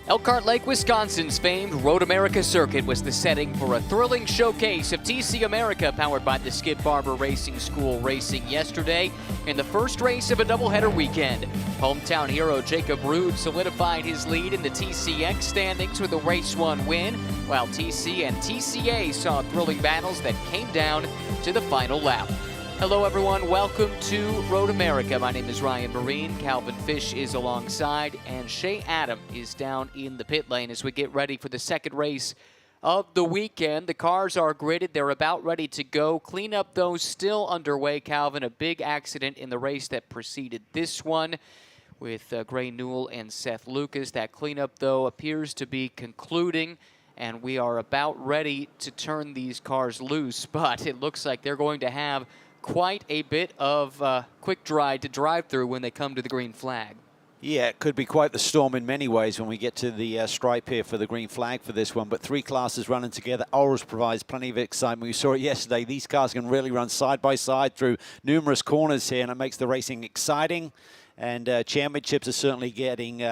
Elkhart Lake, Wisconsin's famed Road America circuit was the setting for a thrilling showcase of TC America powered by the Skip Barber Racing School racing yesterday in the first race of a doubleheader weekend. Hometown hero Jacob Ruud solidified his lead in the TCX standings with a race 1 win, while TC and TCA saw thrilling battles that came down to the final lap. Hello everyone, welcome to Road America. My name is Ryan Marine, Calvin Fish is alongside, and Shea Adam is down in the pit lane as we get ready for the second race of the weekend. The cars are gridded, they're about ready to go. Cleanup though still underway, Calvin. A big accident in the race that preceded this one with Gray Newell and Seth Lucas. That cleanup though appears to be concluding, and we are about ready to turn these cars loose, but it looks like they're going to have quite a bit of quick dry to drive through when they come to the green flag. Yeah, it could be quite the storm in many ways when we get to the stripe here for the green flag for this one. But three classes running together always provides plenty of excitement. We saw it yesterday. These cars can really run side by side through numerous corners here, and it makes the racing exciting. And championships are certainly getting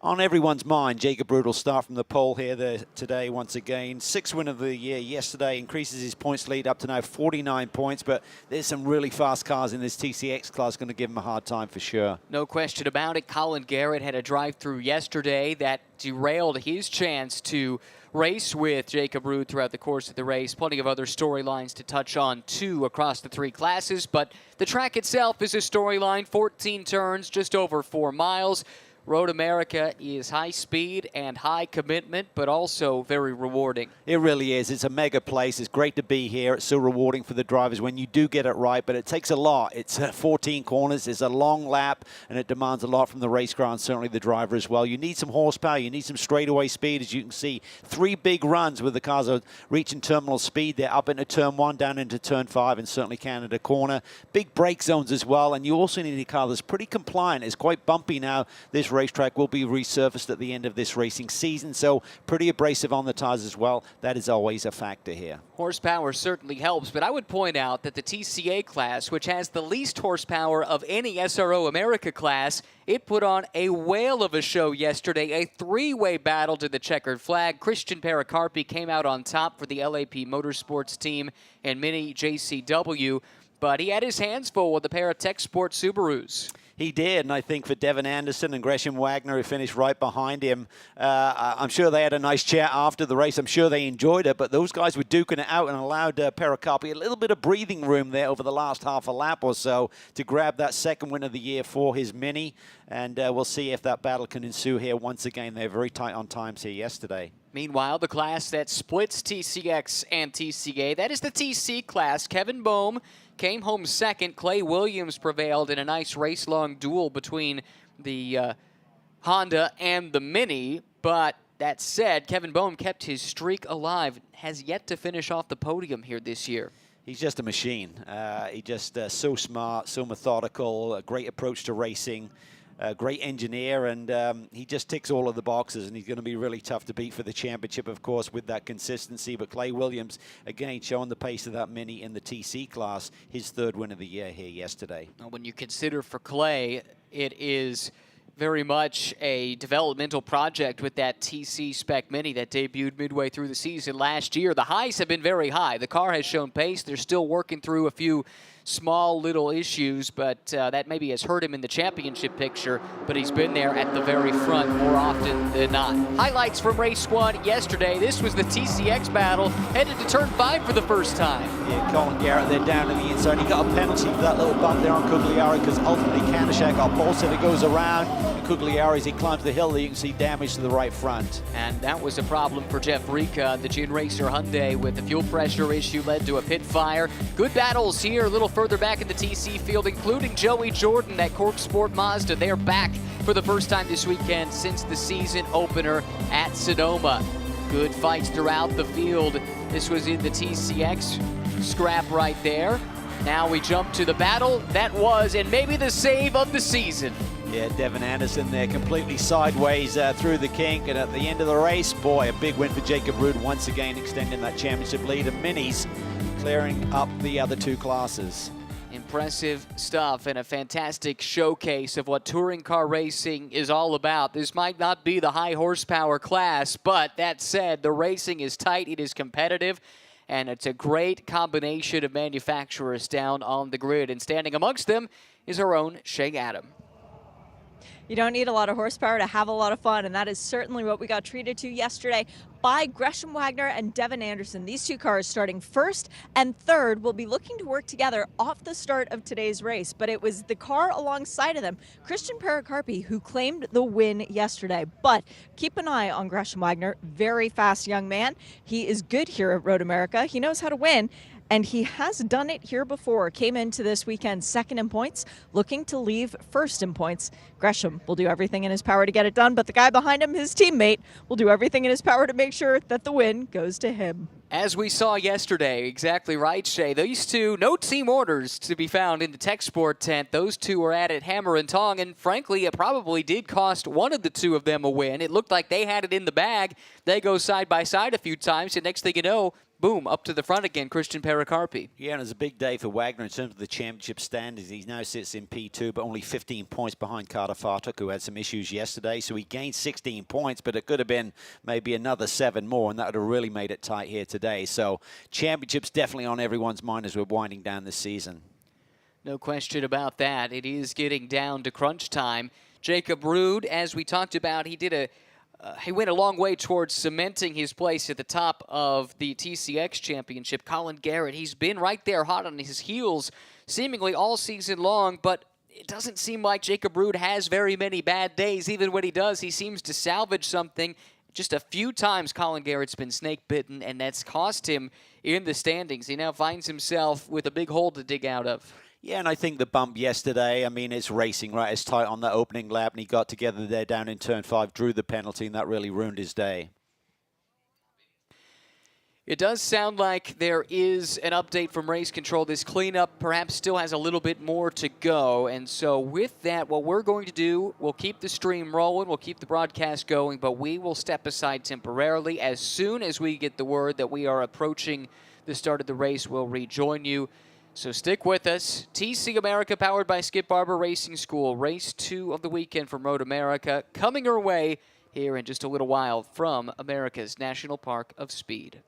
on everyone's mind. Jacob Ruud will start from the pole here today once again. Sixth win of the year yesterday, increases his points lead up to now 49 points, but there's some really fast cars in this TCX class going to give him a hard time for sure. No question about it. Colin Garrett had a drive-through yesterday that derailed his chance to race with Jacob Ruud throughout the course of the race. Plenty of other storylines to touch on too across the three classes, but the track itself is a storyline. 14 turns, just over 4 miles. Road America is high speed and high commitment, but also very rewarding. It really is. It's a mega place. It's great to be here. It's so rewarding for the drivers when you do get it right, but it takes a lot. It's 14 corners. It's a long lap, and it demands a lot from the race car and certainly the driver as well. You need some horsepower. You need some straightaway speed. As you can see, 3 big runs where the cars are reaching terminal speed. They're up into turn 1, down into turn 5, and certainly Canada corner. Big brake zones as well, and you also need a car that's pretty compliant. It's quite bumpy now. This racetrack will be resurfaced at the end of this racing season, so pretty abrasive on the tires as well. That is always a factor here. Horsepower certainly helps, but I would point out that the TCA class, which has the least horsepower of any SRO America class, it put on a whale of a show yesterday, a 3-way battle to the checkered flag. Christian Perocarpi came out on top for the LAP Motorsports team and Mini JCW, but he had his hands full with the pair of Tech Sport Subarus. He did, and I think for Devin Anderson and Gresham Wagner, who finished right behind him, I'm sure they had a nice chat after the race. I'm sure they enjoyed it, but those guys were duking it out and allowed Perocarpi a little bit of breathing room there over the last half a lap or so to grab that second win of the year for his Mini, and we'll see if that battle can ensue here once again. They're very tight on times here yesterday. Meanwhile, the class that splits TCX and TCA, that is the TC class. Kevin Boehm came home second. Clay Williams prevailed in a nice race-long duel between the Honda and the Mini. But that said, Kevin Boehm kept his streak alive, has yet to finish off the podium here this year. He's just a machine. He's just so smart, so methodical, a great approach to racing. A great engineer, and he just ticks all of the boxes, and he's going to be really tough to beat for the championship, of course, with that consistency. But Clay Williams, again, showing the pace of that Mini in the TC class, his 3rd win of the year here yesterday. When you consider for Clay, it is very much a developmental project with that TC Spec Mini that debuted midway through the season last year. The highs have been very high. The car has shown pace. They're still working through a few small little issues, but that maybe has hurt him in the championship picture, but he's been there at the very front more often than not. Highlights from race 1 yesterday. This was the TCX battle, headed to turn 5 for the first time. Yeah, Colin Garrett there down to the inside. He got a penalty for that little bump there on Cugliari because ultimately Kanashak got pole set. It goes around. Cugliari, as he climbs the hill, you can see damage to the right front. And that was a problem for Jeff Rica. The Gin Racer Hyundai with the fuel pressure issue led to a pit fire. Good battles here a little further back in the TC field, including Joey Jordan, that Cork Sport Mazda. They're back for the first time this weekend since the season opener at Sonoma. Good fights throughout the field. This was in the TCX scrap right there. Now we jump to the battle that was, and maybe the save of the season. Yeah, Devin Anderson there completely sideways through the kink, and at the end of the race, boy, a big win for Jacob Ruud, once again extending that championship lead, and Minis clearing up the other 2 classes. Impressive stuff and a fantastic showcase of what touring car racing is all about. This might not be the high horsepower class, but that said, the racing is tight, it is competitive, and it's a great combination of manufacturers down on the grid. And standing amongst them is our own Shea Adam. You don't need a lot of horsepower to have a lot of fun, and that is certainly what we got treated to yesterday by Gresham Wagner and Devin Anderson. These two cars starting first and third will be looking to work together off the start of today's race, but it was the car alongside of them, Christian Perocarpi, who claimed the win yesterday. But keep an eye on Gresham Wagner, very fast young man. He is good here at Road America. He knows how to win, and he has done it here before. Came into this weekend second in points, looking to leave first in points. Gresham will do everything in his power to get it done, but the guy behind him, his teammate, will do everything in his power to make sure that the win goes to him. As we saw yesterday, exactly right, Shay. Those two, no team orders to be found in the tech sport tent. Those two were at it hammer and tong, and frankly, it probably did cost one of the two of them a win. It looked like they had it in the bag. They go side by side a few times, and next thing you know, boom, up to the front again, Christian Perocarpi. Yeah, and it's a big day for Wagner in terms of the championship standings. He now sits in P2, but only 15 points behind Carter Fartuk, who had some issues yesterday. So he gained 16 points, but it could have been maybe another 7 more, and that would have really made it tight here today. So championship's definitely on everyone's mind as we're winding down this season. No question about that. It is getting down to crunch time. Jacob Ruud, as we talked about, he went a long way towards cementing his place at the top of the TCX championship. Colin Garrett, he's been right there hot on his heels seemingly all season long, but it doesn't seem like Jacob Ruud has very many bad days. Even when he does, he seems to salvage something. Just a few times Colin Garrett's been snake-bitten, and that's cost him in the standings. He now finds himself with a big hole to dig out of. Yeah, and I think the bump yesterday, I mean, it's racing, right? It's tight on the opening lap, and he got together there down in turn 5, drew the penalty, and that really ruined his day. It does sound like there is an update from race control. This cleanup perhaps still has a little bit more to go. And so with that, what we're going to do, we'll keep the stream rolling, we'll keep the broadcast going, but we will step aside temporarily. As soon as we get the word that we are approaching the start of the race, we'll rejoin you. So stick with us. TC America, powered by Skip Barber Racing School. Race 2 of the weekend from Road America, coming our way here in just a little while from America's National Park of Speed.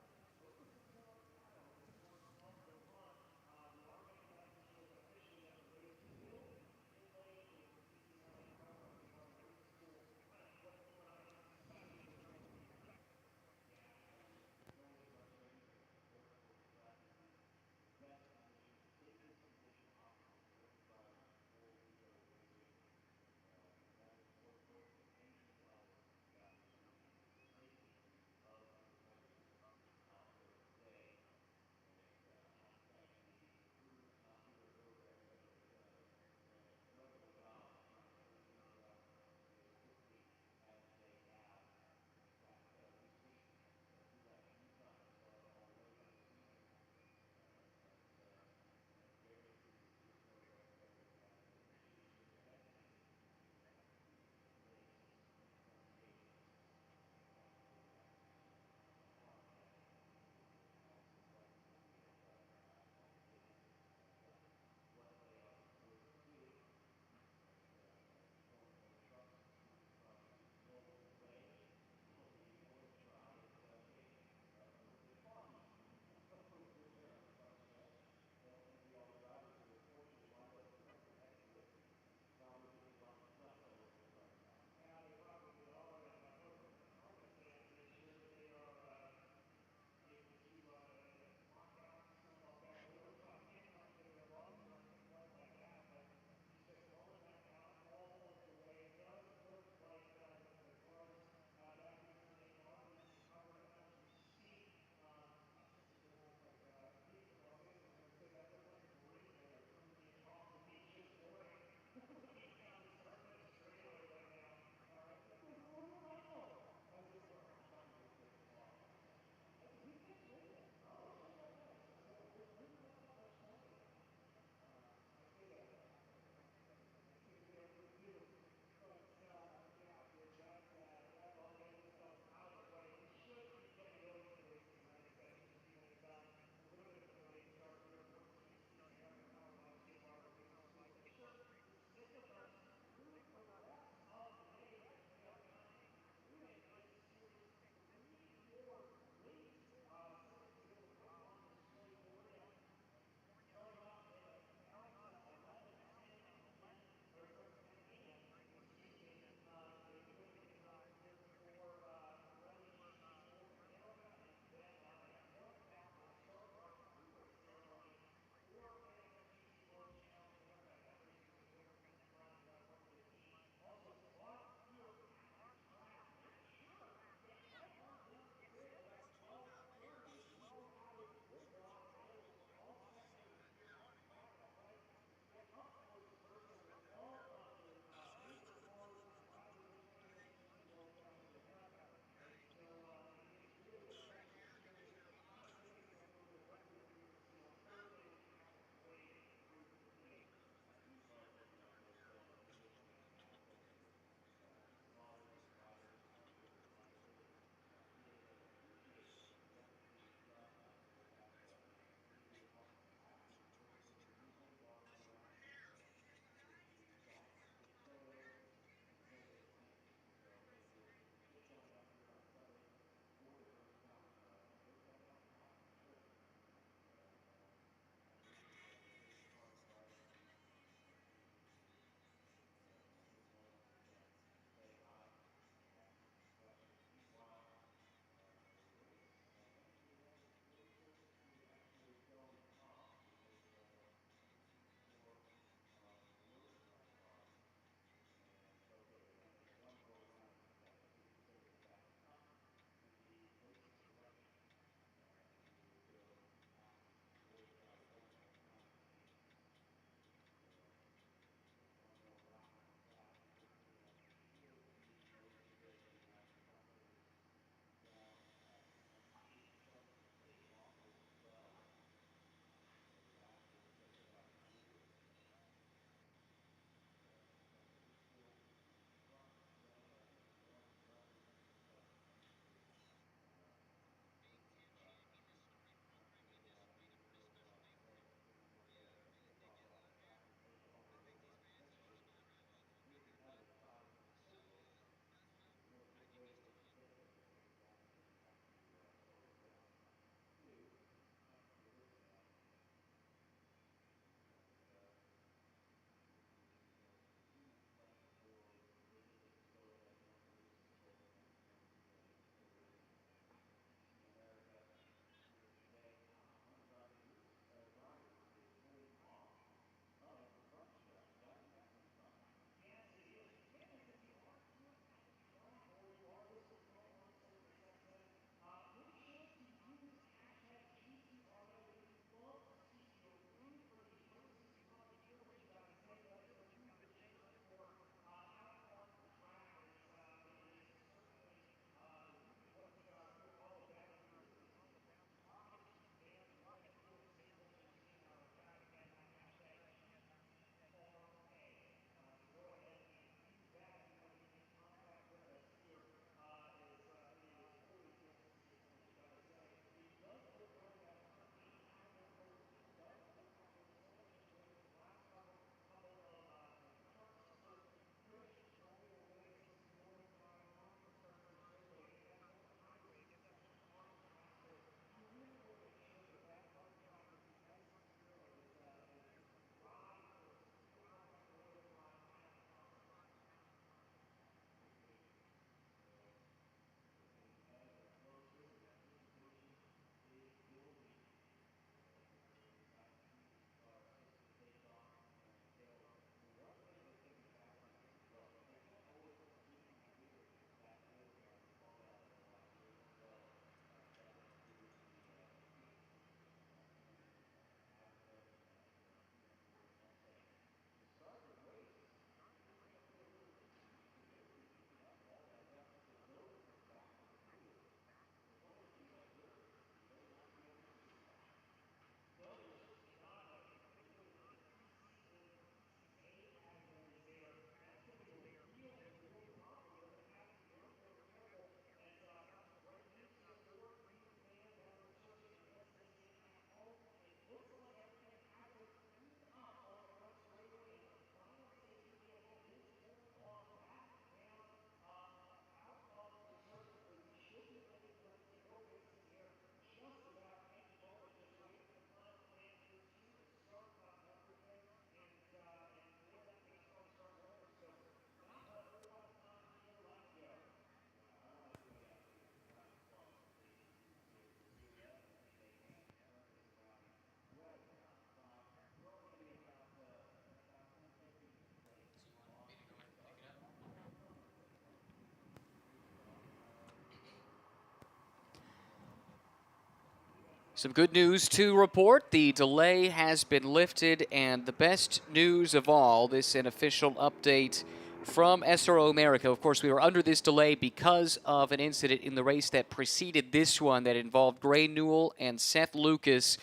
Some good news to report. The delay has been lifted, and the best news of all, this an official update from SRO America. Of course, we were under this delay because of an incident in the race that preceded this one that involved Gray Newell and Seth Lucas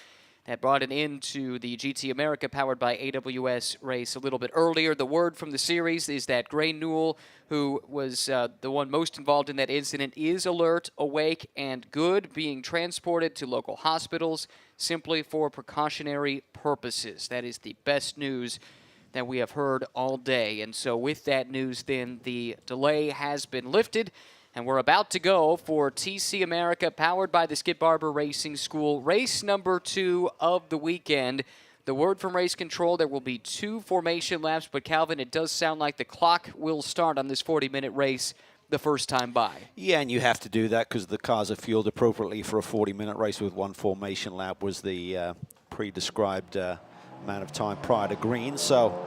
that brought an end to the GT America powered by AWS race a little bit earlier. The word from the series is that Gray Newell, who was the one most involved in that incident, is alert, awake, and good, being transported to local hospitals simply for precautionary purposes. That is the best news that we have heard all day. And so with that news, then, the delay has been lifted, and we're about to go for TC America, powered by the Skip Barber Racing School, race number 2 of the weekend. The word from race control, there will be 2 formation laps, but Calvin, it does sound like the clock will start on this 40-minute race the first time by. Yeah, and you have to do that because the cars are fueled appropriately for a 40-minute race with 1 formation lap was the pre-described amount of time prior to green. So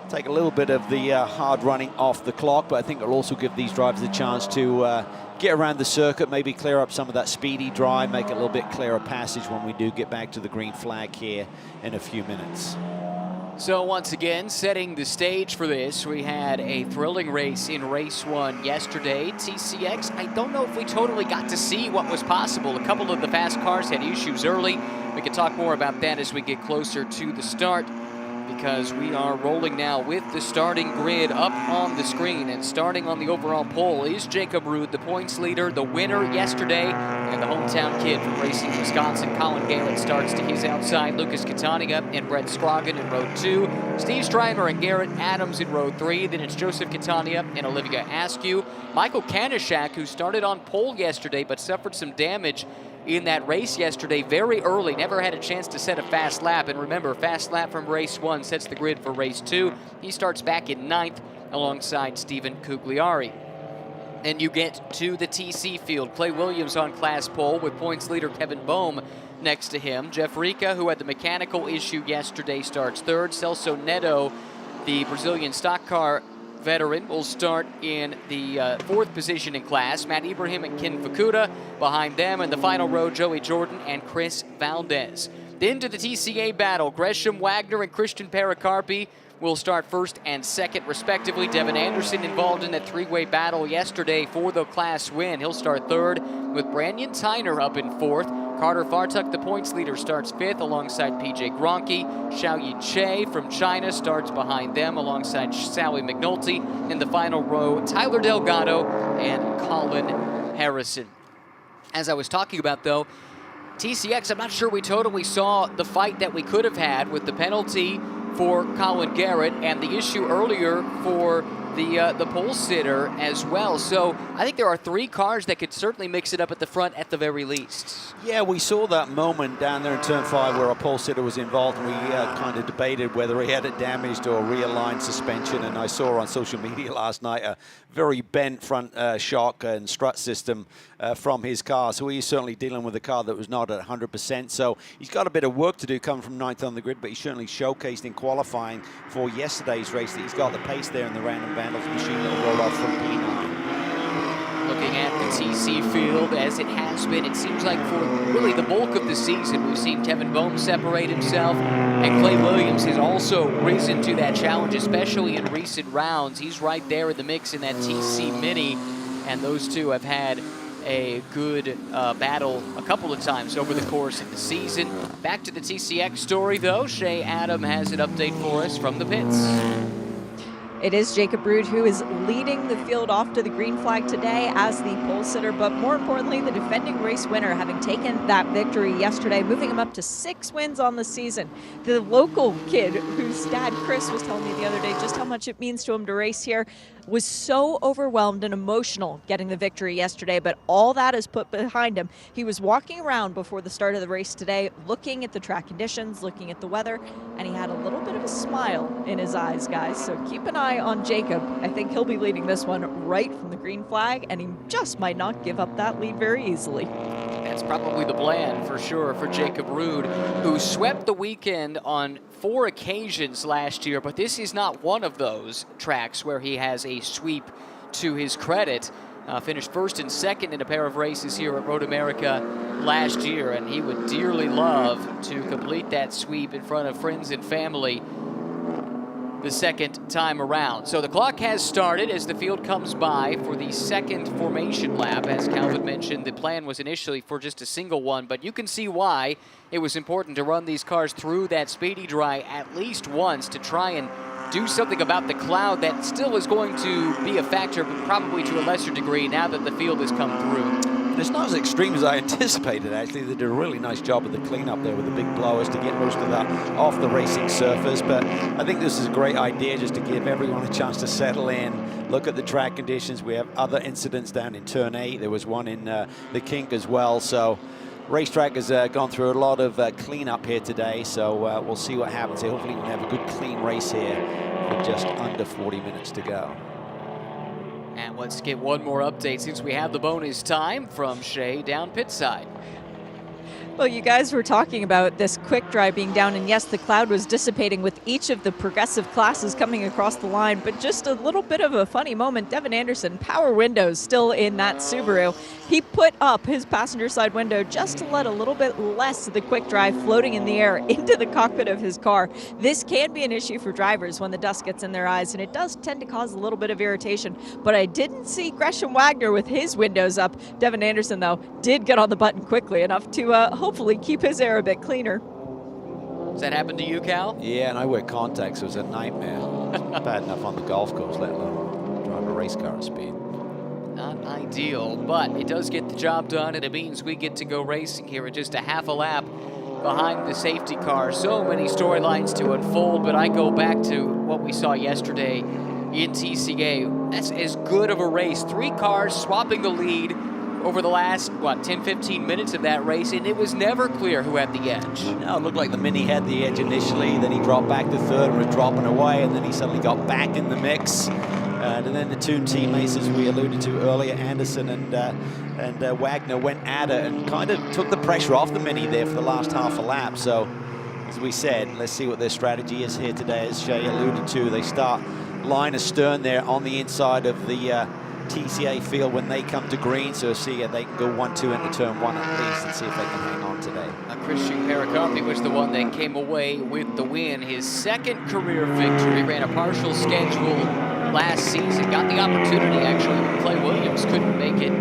take a little bit of the hard running off the clock, but I think it'll also give these drivers a chance to get around the circuit, maybe clear up some of that speedy drive, make it a little bit clearer passage when we do get back to the green flag here in a few minutes. So once again, setting the stage for this, we had a thrilling race in race 1 yesterday. TCX, I don't know if we totally got to see what was possible. A couple of the fast cars had issues early. We can talk more about that as we get closer to the start, because we are rolling now with the starting grid up on the screen. And starting on the overall pole is Jacob Ruud, the points leader, the winner yesterday, and the hometown kid from Racing Wisconsin. Colin Garrett starts to his outside. Lucas Catania and Brett Scroggin in row 2. Steve Strymer and Garrett Adams in row 3. Then it's Joseph Catania and Olivia Askew. Michael Kanishak, who started on pole yesterday but suffered some damage in that race yesterday very early, never had a chance to set a fast lap. And remember, fast lap from race 1 sets the grid for race 2. He starts back in 9th alongside Stephen Cugliari. And you get to the TC field. Clay Williams on class pole with points leader Kevin Boehm next to him. Jeff Rica, who had the mechanical issue yesterday, starts 3rd. Celso Neto, the Brazilian stock car veteran, will start in the 4th position in class. Matt Ibrahim and Ken Fukuda behind them. In the final row, Joey Jordan and Chris Valdez. Then to the TCA battle, Gresham Wagner and Christian Perocarpi will start 1st and 2nd respectively. Devin Anderson involved in that 3-way battle yesterday for the class win. He'll start 3rd, with Brandon Tyner up in 4th. Carter Fartuk, the points leader, starts 5th alongside PJ Gronke. Xiaoyi Che from China starts behind them alongside Sally McNulty. In the final row, Tyler Delgado and Colin Harrison. As I was talking about, though, TCX, I'm not sure we totally saw the fight that we could have had with the penalty for Colin Garrett and the issue earlier for the pole sitter as well. So I think there are 3 cars that could certainly mix it up at the front at the very least. Yeah, we saw that moment down there in turn 5 where a pole sitter was involved, and we kind of debated whether he had it damaged or realigned suspension. And I saw on social media last night a very bent front shock and strut system from his car. So he's certainly dealing with a car that was not at 100%. So he's got a bit of work to do coming from 9th on the grid, but he certainly showcased in qualifying for yesterday's race that he's got the pace there in the random vandals machine that will roll off from P9. Looking at the TC field, as it has been, it seems like for really the bulk of the season, we've seen Kevin Boehm separate himself, and Clay Williams has also risen to that challenge, especially in recent rounds. He's right there in the mix in that TC Mini, and those two have had a good battle a couple of times over the course of the season. Back to the TCX story, though. Shea Adam has an update for us from the pits. It is Jacob Ruud who is leading the field off to the green flag today as the pole sitter, but more importantly, the defending race winner, having taken that victory yesterday, moving him up to 6 wins on the season. The local kid whose dad, Chris, was telling me the other day just how much it means to him to race here, was so overwhelmed and emotional getting the victory yesterday, but all that is put behind him. He was walking around before the start of the race today, looking at the track conditions, looking at the weather, and he had a little bit of a smile in his eyes, guys. So keep an eye on Jacob. I think he'll be leading this one right from the green flag, and he just might not give up that lead very easily. That's probably the plan for sure for Jacob Ruud, who swept the weekend on 4 occasions last year, but this is not one of those tracks where he has a sweep to his credit. Finished first and second in a pair of races here at Road America last year, and he would dearly love to complete that sweep in front of friends and family the second time around. So the clock has started as the field comes by for the second formation lap. As Calvin mentioned, the plan was initially for just a single one, but you can see why it was important to run these cars through that speedy dry at least once to try and do something about the cloud that still is going to be a factor, but probably to a lesser degree now that the field has come through. And it's not as extreme as I anticipated, actually. They did a really nice job of the cleanup there with the big blowers to get most of that off the racing surface. But I think this is a great idea just to give everyone a chance to settle in, look at the track conditions. We have other incidents down in Turn 8. There was one in the kink as well. So racetrack has gone through a lot of cleanup here today. So we'll see what happens here. Hopefully we can have a good clean race here with just under 40 minutes to go. And let's get one more update since we have the bonus time from Shea down pit side. Well, you guys were talking about this quick dry being down, and yes, the cloud was dissipating with each of the progressive classes coming across the line, but just a little bit of a funny moment. Devin Anderson, power windows still in that Subaru. He put up his passenger side window just to let a little bit less of the quick dry floating in the air into the cockpit of his car. This can be an issue for drivers when the dust gets in their eyes, and it does tend to cause a little bit of irritation, but I didn't see Gresham Wagner with his windows up. Devin Anderson, though, did get on the button quickly enough to hopefully keep his air a bit cleaner. Does that happen to you, Cal? Yeah, and I wear contacts, so it's a nightmare. Bad enough on the golf course, let alone drive a race car at speed. Not ideal, but it does get the job done, and it means we get to go racing here at just a half a lap behind the safety car. So many storylines to unfold, but I go back to what we saw yesterday in TCA. That's as good of a race. 3 cars swapping the lead over the last, 10-15 minutes of that race, and it was never clear who had the edge. No, it looked like the Mini had the edge initially, then he dropped back to third and was dropping away, and then he suddenly got back in the mix. And then the two teammates, as we alluded to earlier, Anderson and Wagner, went at it and kind of took the pressure off the Mini there for the last half a lap. So, as we said, let's see what their strategy is here today. As Shea alluded to, they start line astern there on the inside of the TCA field when they come to green, so see if they can go 1-2 into turn 1 at least and see if they can hang on today. Christian Perocarpi was the one that came away with the win. His second career victory, ran a partial schedule last season, got the opportunity actually when Clay Williams couldn't make it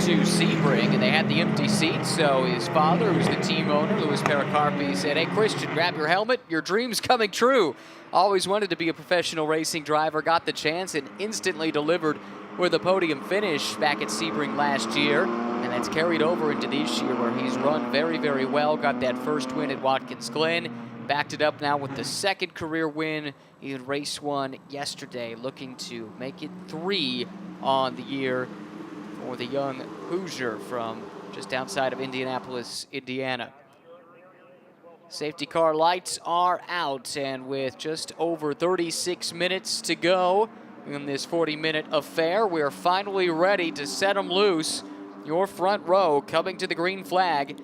to Sebring, and they had the empty seat, so his father, who's the team owner, Louis Perocarpi, said, "Hey Christian, grab your helmet, your dream's coming true." Always wanted to be a professional racing driver, got the chance and instantly delivered with a podium finish back at Sebring last year, and that's carried over into this year where he's run very, very well. Got that first win at Watkins Glen, backed it up now with the second career win in race 1 yesterday, looking to make it 3 on the year for the young Hoosier from just outside of Indianapolis, Indiana. Safety car lights are out, and with just over 36 minutes to go in this 40-minute affair, we're finally ready to set them loose. Your front row coming to the green flag.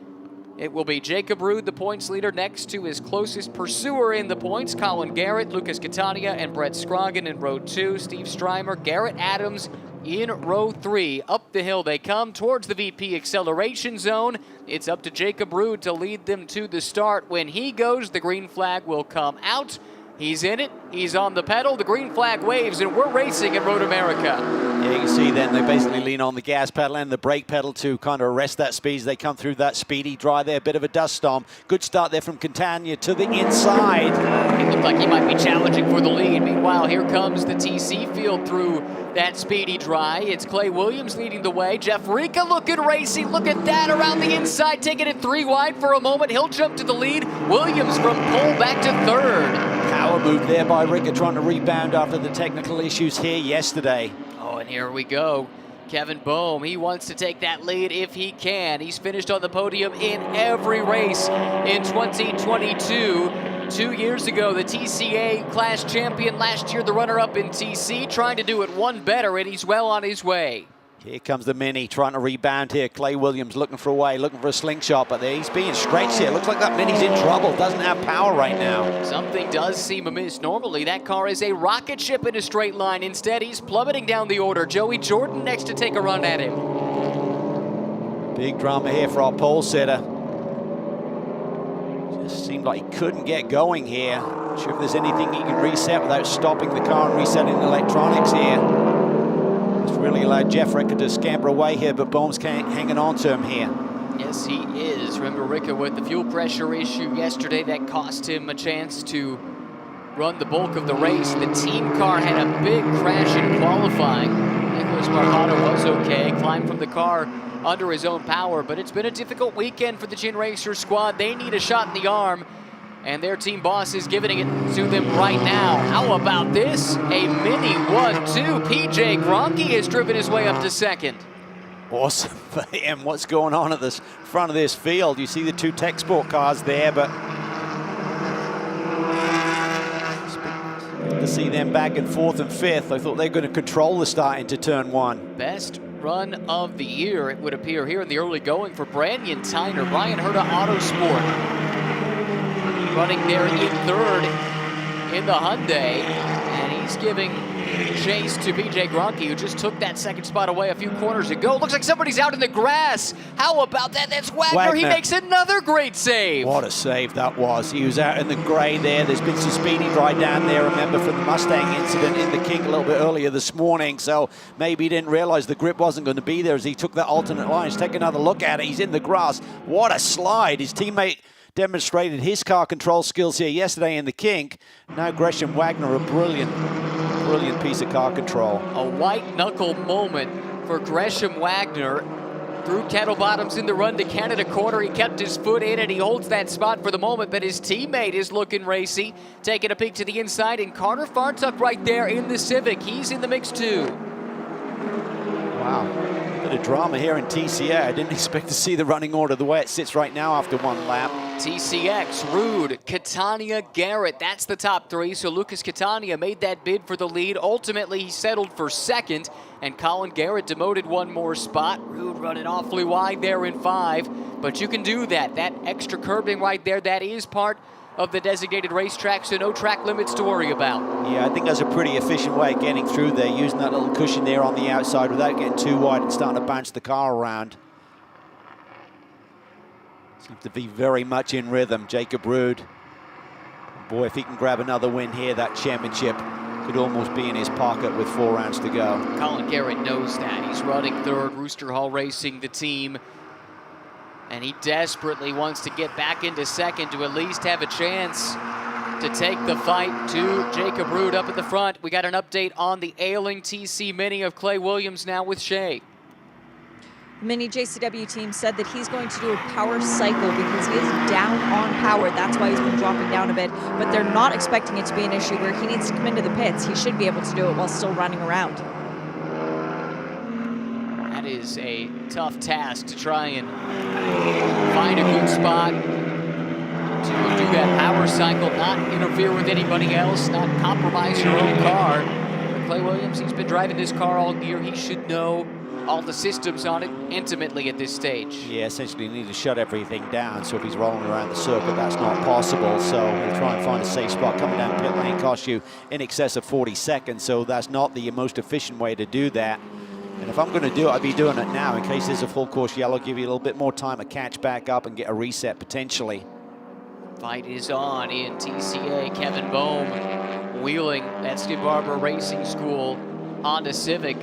It will be Jacob Ruud, the points leader, next to his closest pursuer in the points, Colin Garrett, Lucas Catania, and Brett Scroggin in row 2. Steve Strymer, Garrett Adams in row 3. Up the hill they come towards the VP acceleration zone. It's up to Jacob Ruud to lead them to the start. When he goes, the green flag will come out. He's in it, he's on the pedal, the green flag waves, and we're racing at Road America. Yeah, you can see then they basically lean on the gas pedal and the brake pedal to kind of arrest that speed as they come through that speedy dry there. A bit of a dust storm. Good start there from Catania to the inside. He looked like he might be challenging for the lead. Meanwhile, here comes the TC field through that speedy dry. It's Clay Williams leading the way. Jeff Rica looking racy. Look at that around the inside, taking it 3 wide for a moment. He'll jump to the lead. Williams from pole back to 3rd. Power move there by Rica, trying to rebound after the technical issues here yesterday. Oh, and here we go. Kevin Boehm, he wants to take that lead if he can. He's finished on the podium in every race in 2022. 2 years ago, the TCA class champion. Last year, the runner-up in TC, trying to do it one better, and he's well on his way. Here comes the Mini trying to rebound here. Clay Williams looking for a way, looking for a slingshot, but he's being stretched here. Looks like that Mini's in trouble, doesn't have power right now. Something does seem amiss. Normally that car is a rocket ship in a straight line. Instead, he's plummeting down the order. Joey Jordan next to take a run at him. Big drama here for our pole sitter. Just seemed like he couldn't get going here. Not sure if there's anything he can reset without stopping the car and resetting the electronics here. Really allowed Jeff Ricker to scamper away here, but Bohm's hanging on to him here. Yes, he is. Remember Ricker with the fuel pressure issue yesterday that cost him a chance to run the bulk of the race. The team car had a big crash in qualifying. Nicholas Marcado was okay, climbed from the car under his own power, but it's been a difficult weekend for the Gin Racer squad. They need a shot in the arm, and their team boss is giving it to them right now. How about this? A Mini 1-2. PJ Gronke has driven his way up to second. Awesome for him. What's going on at this front of this field? You see the two Tech Sport cars there, but to see them back in fourth and fifth. I thought they were going to control the start into turn one. Best run of the year, it would appear, here in the early going for Brandon Tyner. Brian Herta Autosport running there in third in the Hyundai, and he's giving chase to PJ Gronke, who just took that second spot away a few corners ago. Looks like somebody's out in the grass. How about that? That's Wagner. He makes another great save. What a save that was. He was out in the gray there. There's been some speedy dry down there, remember, from the Mustang incident in the King a little bit earlier this morning, so maybe he didn't realize the grip wasn't going to be there as he took that alternate line. Let's take another look at it. He's in the grass. What a slide. His teammate demonstrated his car control skills here yesterday in the Kink. Now Gresham Wagner, a brilliant piece of car control. A white knuckle moment for Gresham Wagner. Through Kettle Bottoms in the run to Canada corner. He kept his foot in and he holds that spot for the moment, but his teammate is looking racy. Taking a peek to the inside, and Carter Fartuck right there in the Civic. He's in the mix too. Wow. Bit of drama here in TCA. I didn't expect to see the running order the way it sits right now after one lap. TCX, Ruud, Catania, Garrett. That's the top three. So Lucas Catania made that bid for the lead. Ultimately, he settled for second, and Colin Garrett demoted one more spot. Ruud running awfully wide there in 5, but you can do that. That extra curbing right there, that is part of the designated racetrack, so no track limits to worry about. Yeah, I think that's a pretty efficient way of getting through there, using that little cushion there on the outside without getting too wide and starting to bounce the car around. Seems to be very much in rhythm, Jacob Ruud. Boy, if he can grab another win here, that championship could almost be in his pocket with 4 rounds to go. Colin Garrett knows that. He's running third, Rooster Hall Racing, the team. And he desperately wants to get back into second to at least have a chance to take the fight to Jacob Ruud up at the front. We got an update on the ailing TC Mini of Clay Williams now with Shay. The Mini JCW team said that he's going to do a power cycle because he is down on power. That's why he's been dropping down a bit. But they're not expecting it to be an issue where he needs to come into the pits. He should be able to do it while still running around. That is a tough task to try and find a good spot to do that power cycle, not interfere with anybody else, not compromise your own car. But Clay Williams, he's been driving this car all year. He should know all the systems on it intimately at this stage. Yeah, essentially you need to shut everything down, so if he's rolling around the circuit, that's not possible. So he'll try and find a safe spot. Coming down pit lane costs you in excess of 40 seconds, so that's not the most efficient way to do that. And if I'm going to do it, I'd be doing it now in case there's a full course yellow, give you a little bit more time to catch back up and get a reset potentially. Fight is on in TCA. Kevin Bohm wheeling that Skid Barber Racing School Honda Civic.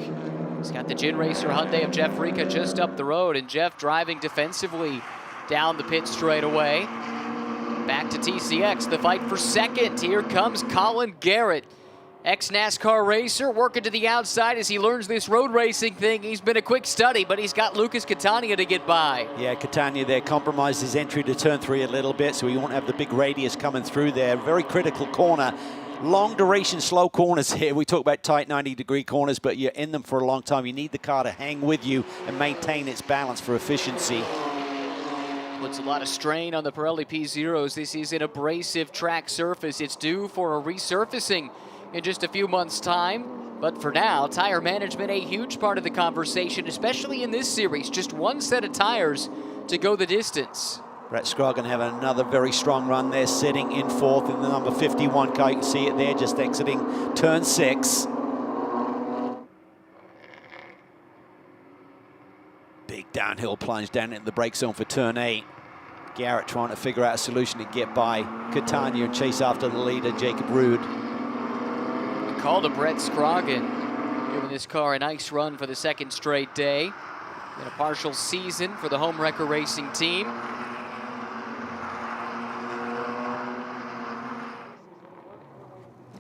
He's got the Gin Racer Hyundai of Jeff Rica just up the road, and Jeff driving defensively down the pit straight away. Back to TCX, the fight for second. Here comes Colin Garrett. Ex-NASCAR racer working to the outside as he learns this road racing thing. He's been a quick study, but he's got Lucas Catania to get by. Yeah, Catania there compromised his entry to turn 3 a little bit, so he won't have the big radius coming through there. Very critical corner. Long duration, slow corners here. We talk about tight 90-degree corners, but you're in them for a long time. You need the car to hang with you and maintain its balance for efficiency. Puts a lot of strain on the Pirelli P Zeros. This is an abrasive track surface. It's due for a resurfacing in just a few months' time. But for now, tire management a huge part of the conversation, especially in this series. Just one set of tires to go the distance. Brett Scroggin having another very strong run there, sitting in fourth in the number 51 car. You can see it there, just exiting turn 6. Big downhill plunge down into the brake zone for turn 8. Garrett trying to figure out a solution to get by Catania and chase after the leader, Jacob Ruud. Call to Brett Scroggin, giving this car a nice run for the second straight day. In a partial season for the Home Wrecker Racing team.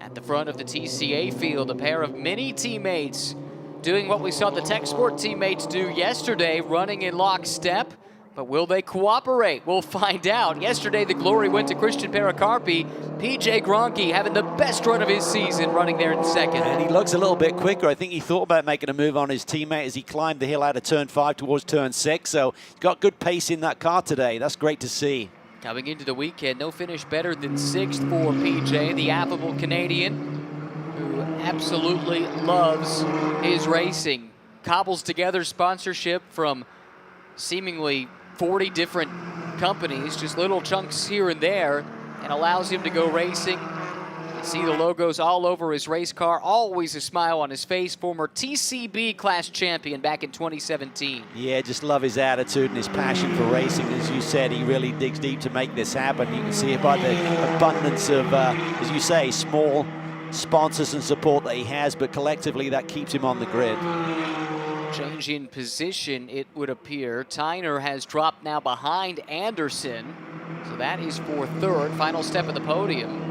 At the front of the TCA field, a pair of mini teammates doing what we saw the Tech Sport teammates do yesterday, running in lockstep. But will they cooperate? We'll find out. Yesterday, the glory went to Christian Perocarpi. PJ Gronke having the best run of his season, running there in second. And he looks a little bit quicker. I think he thought about making a move on his teammate as he climbed the hill out of turn 5 towards turn 6. So he's got good pace in that car today. That's great to see. Coming into the weekend, no finish better than 6th for PJ, the affable Canadian who absolutely loves his racing. Cobbles together sponsorship from seemingly 40 different companies, just little chunks here and there, and allows him to go racing. You see the logos all over his race car, always a smile on his face. Former TCB class champion back in 2017. Yeah, just love his attitude and his passion for racing. As you said, he really digs deep to make this happen. You can see it by the abundance of, as you say, small sponsors and support that he has, but collectively that keeps him on the grid. Change in position, it would appear. Tyner has dropped now behind Anderson. So that is for third, final step of the podium.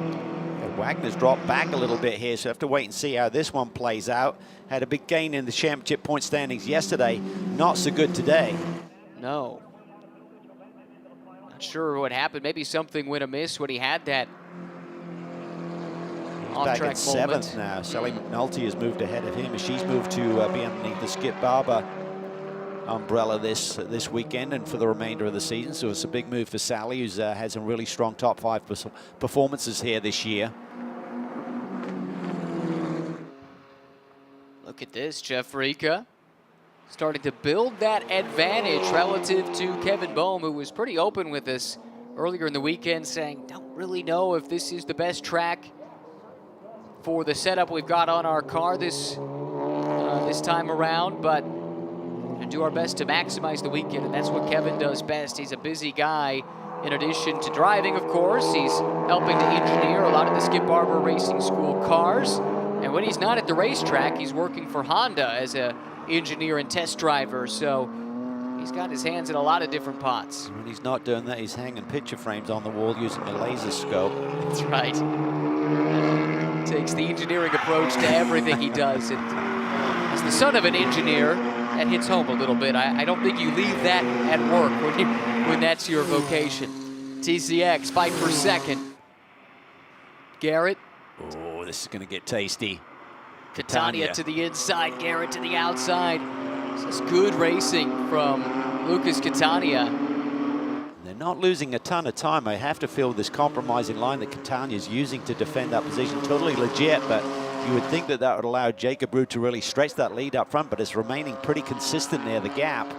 Wagner's dropped back a little bit here, so have to wait and see how this one plays out. Had a big gain in the championship point standings yesterday. Not so good today. No. Not sure what happened. Maybe something went amiss when he had that back at 7th now. Sally McNulty has moved ahead of him as she's moved to be underneath the Skip Barber umbrella this weekend and for the remainder of the season. So it's a big move for Sally, who's had some really strong top 5 performances here this year. Look at this, Jeff Rika starting to build that advantage relative to Kevin Boehm, who was pretty open with us earlier in the weekend, saying, don't really know if this is the best track for the setup we've got on our car this time around, but to do our best to maximize the weekend, and that's what Kevin does best. He's a busy guy. In addition to driving, of course, he's helping to engineer a lot of the Skip Barber Racing School cars, and when he's not at the racetrack, he's working for Honda as an engineer and test driver, so he's got his hands in a lot of different pots. When he's not doing that, he's hanging picture frames on the wall using a laser scope. That's right. Takes the engineering approach to everything he does. As the son of an engineer, that hits home a little bit. I don't think you leave that at work when that's your vocation. TCX fight for second. Garrett. Oh, this is going to get tasty. Catania to the inside, Garrett to the outside. This is good racing from Lucas Catania. They're not losing a ton of time. I have to feel this compromising line that Catania's using to defend that position. Totally legit, but you would think that that would allow Jacob Ruud to really stretch that lead up front, but it's remaining pretty consistent there, the gap.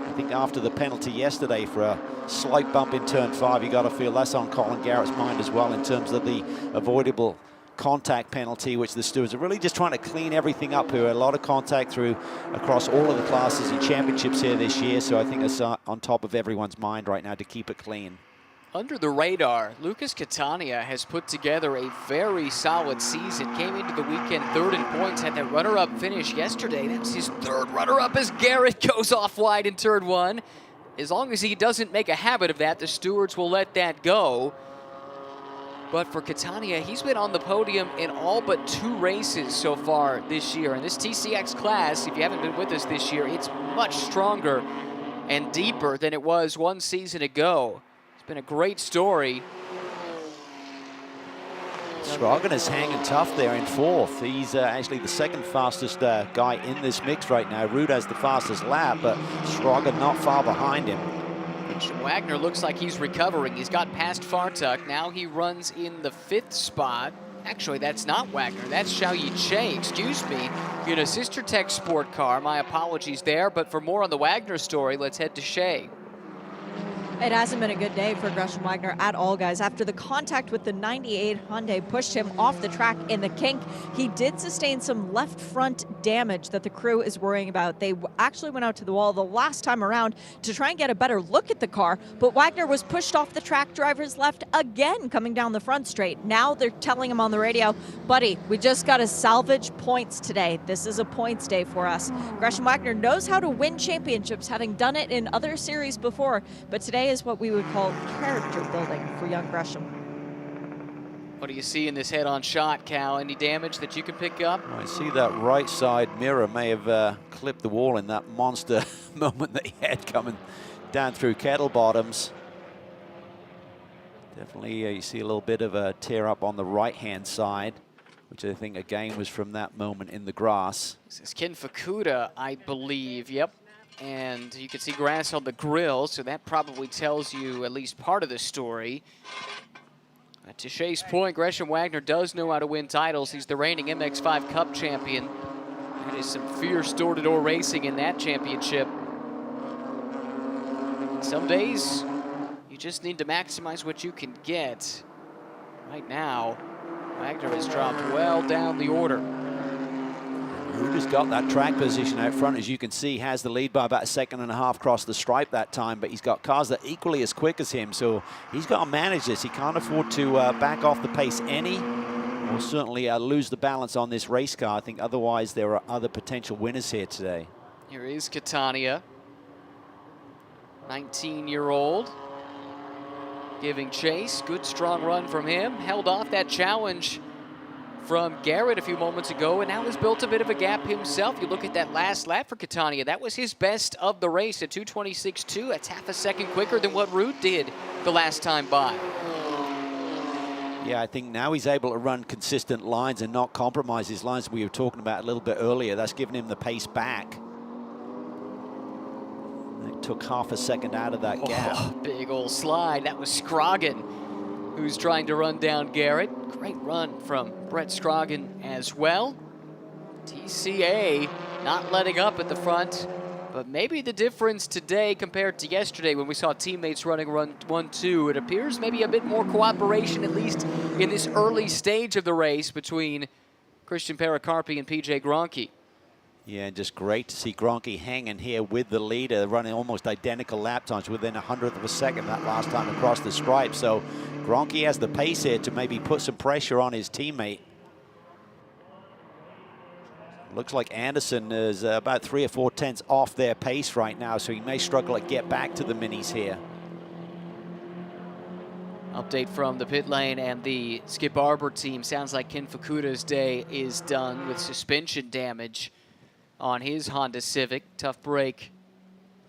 I think after the penalty yesterday for a slight bump in turn 5, you got to feel that's on Colin Garrett's mind as well in terms of the avoidable contact penalty, which the stewards are really just trying to clean everything up here. A lot of contact through across all of the classes and championships here this year, so I think it's on top of everyone's mind right now to keep it clean. Under the radar, Lucas Catania has put together a very solid season. Came into the weekend third in points, had that runner-up finish yesterday. That was his third runner-up as Garrett goes off wide in turn 1. As long as he doesn't make a habit of that, the stewards will let that go. But for Catania, he's been on the podium in all but 2 races so far this year. And this TCX class, if you haven't been with us this year, it's much stronger and deeper than it was 1 season ago. It's been a great story. Scroggin is hanging tough there in 4th. He's actually the 2nd fastest guy in this mix right now. Ruud has the fastest lap, but Scroggin not far behind him. WAGNER looks like he's recovering. He's got past Fartuck. Now he runs in the 5th spot. Actually, that's not WAGNER. That's Xiaoyi Che, excuse me, in a sister tech sport car. My apologies there. But for more on the WAGNER story, let's head to Shea. It hasn't been a good day for Gresham WAGNER at all, guys. After the contact with the 98 Hyundai pushed him off the track in the kink, he did sustain some left front damage that the crew is worrying about. They actually went out to the wall the last time around to try and get a better look at the car, but WAGNER was pushed off the track, driver's left again coming down the front straight. Now they're telling him on the radio, buddy, we just got to salvage points today. This is a points day for us. Gresham WAGNER knows how to win championships, having done it in other series before, but today is what we would call character building for young Gresham. What do you see in this head-on shot, Cal? Any damage that you can pick up? I see that right side mirror may have clipped the wall in that monster moment that he had coming down through kettle bottoms. Definitely you see a little bit of a tear up on the right-hand side, which I think again was from that moment in the grass. This is Ken Fukuda, I believe. Yep. And you can see grass on the grill, so that probably tells you at least part of the story. To Shea's point, Gresham WAGNER does know how to win titles. He's the reigning MX5 Cup champion. That is some fierce door-to-door racing in that championship. Some days, you just need to maximize what you can get. Right now, WAGNER has dropped well down the order. Ruud has got that track position out front, as you can see, has the lead by about 1.5 seconds across the stripe that time, but he's got cars that are equally as quick as him, so he's got to manage this. He can't afford to back off the pace any, or certainly lose the balance on this race car. I think otherwise there are other potential winners here today. Here is Catania, 19-year-old, giving chase. Good strong run from him. Held off that challenge from Garrett a few moments ago, and now has built a bit of a gap himself. You look at that last lap for Catania, that was his best of the race at 2:26.2. That's half a second quicker than what Ruud did the last time by. Yeah, I think now he's able to run consistent lines and not compromise his lines we were talking about a little bit earlier. That's given him the pace back. It took half a second out of that gap. Big old slide. That was Scroggin who's trying to run down Garrett. Great run from Brett Scroggin as well. TCA not letting up at the front, but maybe the difference today compared to yesterday when we saw teammates running run 1-2, it appears maybe a bit more cooperation, at least in this early stage of the race, between Christian Perocarpi and PJ Gronke. Yeah, just great to see Gronke hanging here with the leader, running almost identical lap times within 1/100 of a second that last time across the stripe. So Gronke has the pace here to maybe put some pressure on his teammate. Looks like Anderson is about 3 or 4 tenths off their pace right now, so he may struggle to get back to the minis here. Update from the pit lane and the Skip Barber team. Sounds like Ken Fukuda's day is done with suspension damage on his Honda Civic. Tough break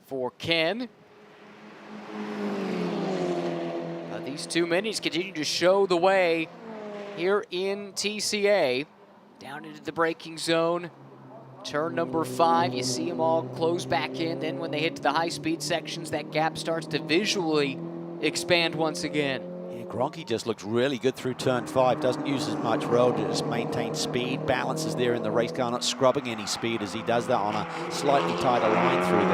for Ken. But these two minis continue to show the way here in TCA. Down into the braking zone. Turn number 5, you see them all close back in. Then when they hit to the high-speed sections, that gap starts to visually expand once again. Gronke just looks really good through turn 5, doesn't use as much road, just maintains speed, balances there in the race car, not scrubbing any speed as he does that on a slightly tighter line through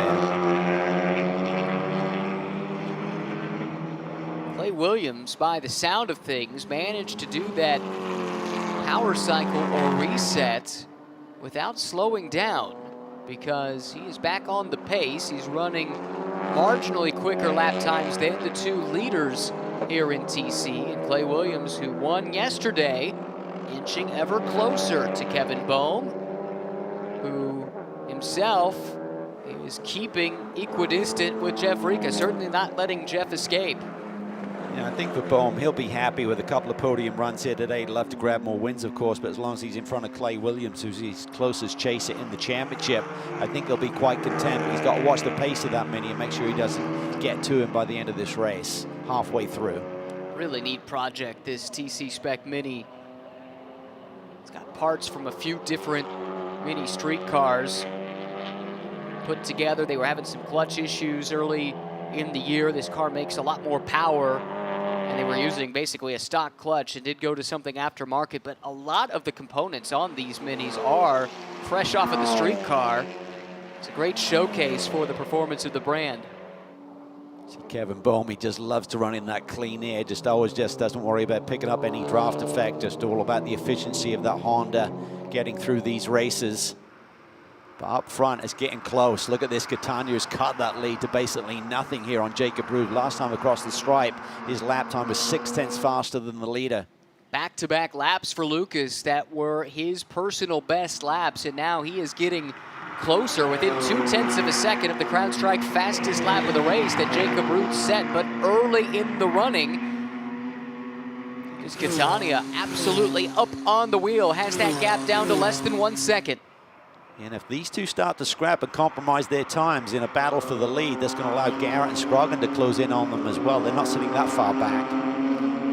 there. Clay Williams, by the sound of things, managed to do that power cycle or reset without slowing down, because he is back on the pace. He's running marginally quicker lap times than the 2 leaders here in TC, and Clay Williams, who won yesterday, inching ever closer to Kevin Boehm, who himself is keeping equidistant with Jeff Rica, certainly not letting Jeff escape. Yeah, I think for Boehm, he'll be happy with a couple of podium runs here today. He'd love to grab more wins, of course, but as long as he's in front of Clay Williams, who's his closest chaser in the championship, I think he'll be quite content. He's got to watch the pace of that mini and make sure he doesn't get to him by the end of this race, halfway through. Really neat project, this TC Spec Mini. It's got parts from a few different mini street cars put together. They were having some clutch issues early in the year. This car makes a lot more power, and they were using basically a stock clutch. It did go to something aftermarket, but a lot of the components on these minis are fresh off of the street car. It's a great showcase for the performance of the brand. See Kevin Bohm, he just loves to run in that clean air, just doesn't worry about picking up any draft effect, just all about the efficiency of that Honda getting through these races. But up front, it's getting close. Look at this, Catania has cut that lead to basically nothing here on Jacob Ruud. Last time across the stripe, his lap time was 0.6 faster than the leader. Back-to-back laps for Lucas that were his personal best laps, and now he is getting closer, within 0.2 of a second of the CrowdStrike fastest lap of the race that Jacob Ruud set. But early in the running, is Catania absolutely up on the wheel, has that gap down to less than 1 second. And if these two start to scrap and compromise their times in a battle for the lead, that's going to allow Garrett and Scroggin to close in on them as well. They're not sitting that far back.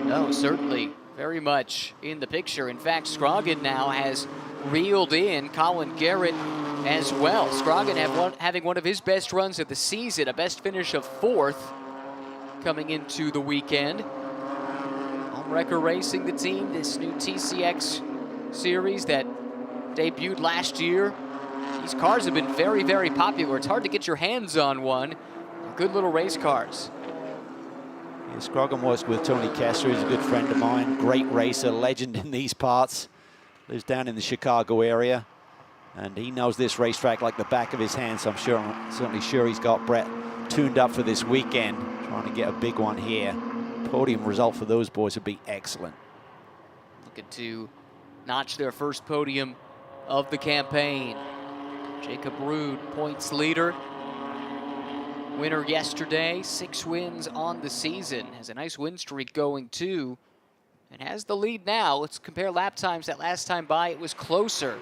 No, certainly very much in the picture. In fact, Scroggin now has reeled in Colin Garrett as well. Scroggin having one of his best runs of the season, a best finish of 4th coming into the weekend. Homewrecker Racing, the team, this new TCX series that debuted last year. These cars have been very, very popular. It's hard to get your hands on one. They're good little race cars. Yeah, Scroggin works with Tony Kessler, who's a good friend of mine. Great racer, legend in these parts. Lives down in the Chicago area. And he knows this racetrack like the back of his hand, so I'm certainly sure he's got Brett tuned up for this weekend, trying to get a big one here. Podium result for those boys would be excellent. Looking to notch their first podium of the campaign. Jacob Ruud, points leader. Winner yesterday, 6 wins on the season. Has a nice win streak going too, and has the lead now. Let's compare lap times. That last time by, it was closer.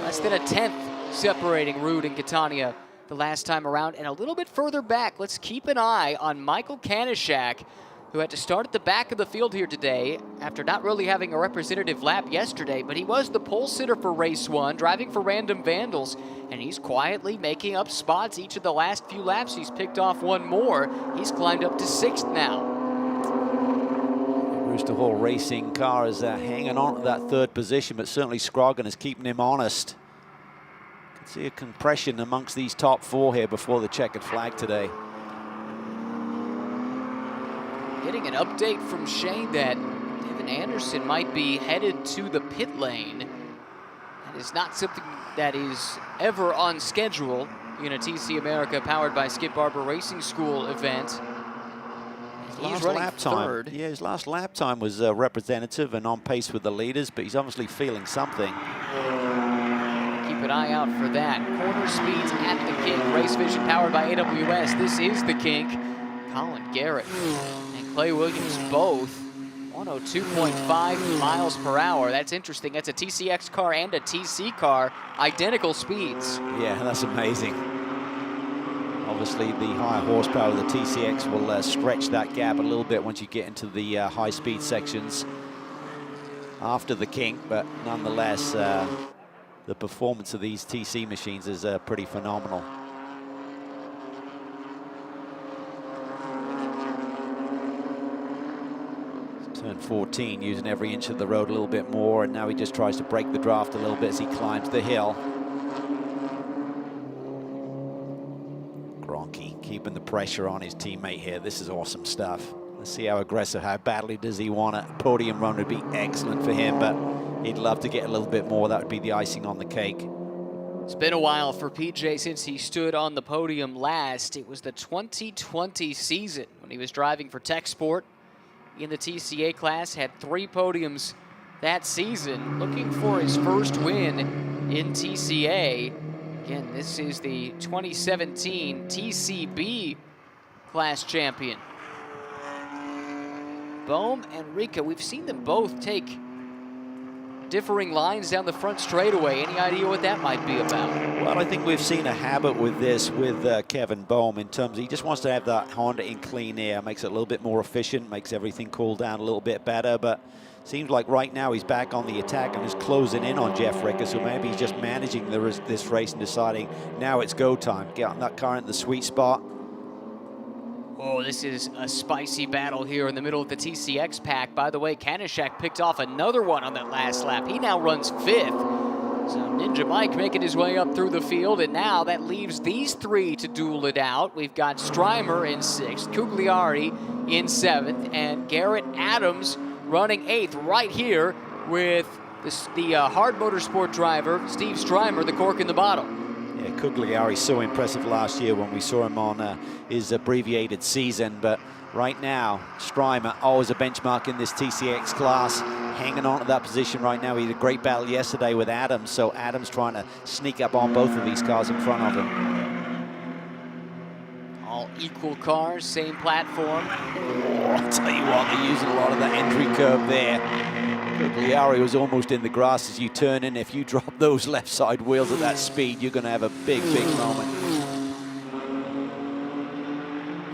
Less than a 10th separating Ruud and Catania the last time around. And a little bit further back, let's keep an eye on Michael Kanishak, who had to start at the back of the field here today after not really having a representative lap yesterday, but he was the pole sitter for race 1, driving for Random Vandals, and he's quietly making up spots each of the last few laps. He's picked off one more. He's climbed up to 6th now. Rooster Hall Racing car is hanging on to that 3rd position, but certainly Scroggin is keeping him honest. You can see a compression amongst these top 4 here before the checkered flag today. Getting an update from Shane that Devin Anderson might be headed to the pit lane. That is not something that is ever on schedule in a TC America powered by Skip Barber Racing School event. He's running lap time. 3rd. Yeah, his last lap time was representative and on pace with the leaders, but he's obviously feeling something. Keep an eye out for that. Corner speeds at the kink. Race Vision powered by AWS. This is the kink. Colin Garrett and Clay Williams both 102.5 miles per hour. That's interesting. That's a TCX car and a TC car. Identical speeds. Yeah, that's amazing. Obviously, the higher horsepower of the TCX will stretch that gap a little bit once you get into the high-speed sections after the kink, but nonetheless, the performance of these TC machines is pretty phenomenal. Turn 14, using every inch of the road a little bit more, and now he just tries to break the draft a little bit as he climbs the hill. Keeping the pressure on his teammate here. This is awesome stuff. Let's see how aggressive, how badly does he want it. A podium run would be excellent for him, but he'd love to get a little bit more. That would be the icing on the cake. It's been a while for PJ since he stood on the podium last. It was the 2020 season when he was driving for Tech Sport in the TCA class. Had 3 podiums that season. Looking for his first win in TCA. Again, this is the 2017 TCB class champion. Bohm and Rika, we've seen them both take differing lines down the front straightaway. Any idea what that might be about? Well, I think we've seen a habit with this with Kevin Bohm in terms of he just wants to have that Honda in clean air. Makes it a little bit more efficient, makes everything cool down a little bit better, but seems like right now he's back on the attack and is closing in on Jeff Ricker, so maybe he's just managing this race and deciding now it's go time. Get that car in the sweet spot. Oh, this is a spicy battle here in the middle of the TCX pack. By the way, Kanishak picked off another one on that last lap. He now runs 5th. So Ninja Mike making his way up through the field, and now that leaves these 3 to duel it out. We've got Strymer in 6th, Cugliari in 7th, and Garrett Adams running 8th right here with the hard motorsport driver, Steve Strymer, the cork in the bottle. Yeah, Cugliari's so impressive last year when we saw him on his abbreviated season, but right now, Strymer, always a benchmark in this TCX class, hanging on to that position right now. He had a great battle yesterday with Adams, so Adams trying to sneak up on both of these cars in front of him. All equal cars, same platform. Oh, I'll tell you what, they're using a lot of that entry curve there. Cugliari was almost in the grass as you turn in. If you drop those left side wheels at that speed, you're going to have a big, big moment.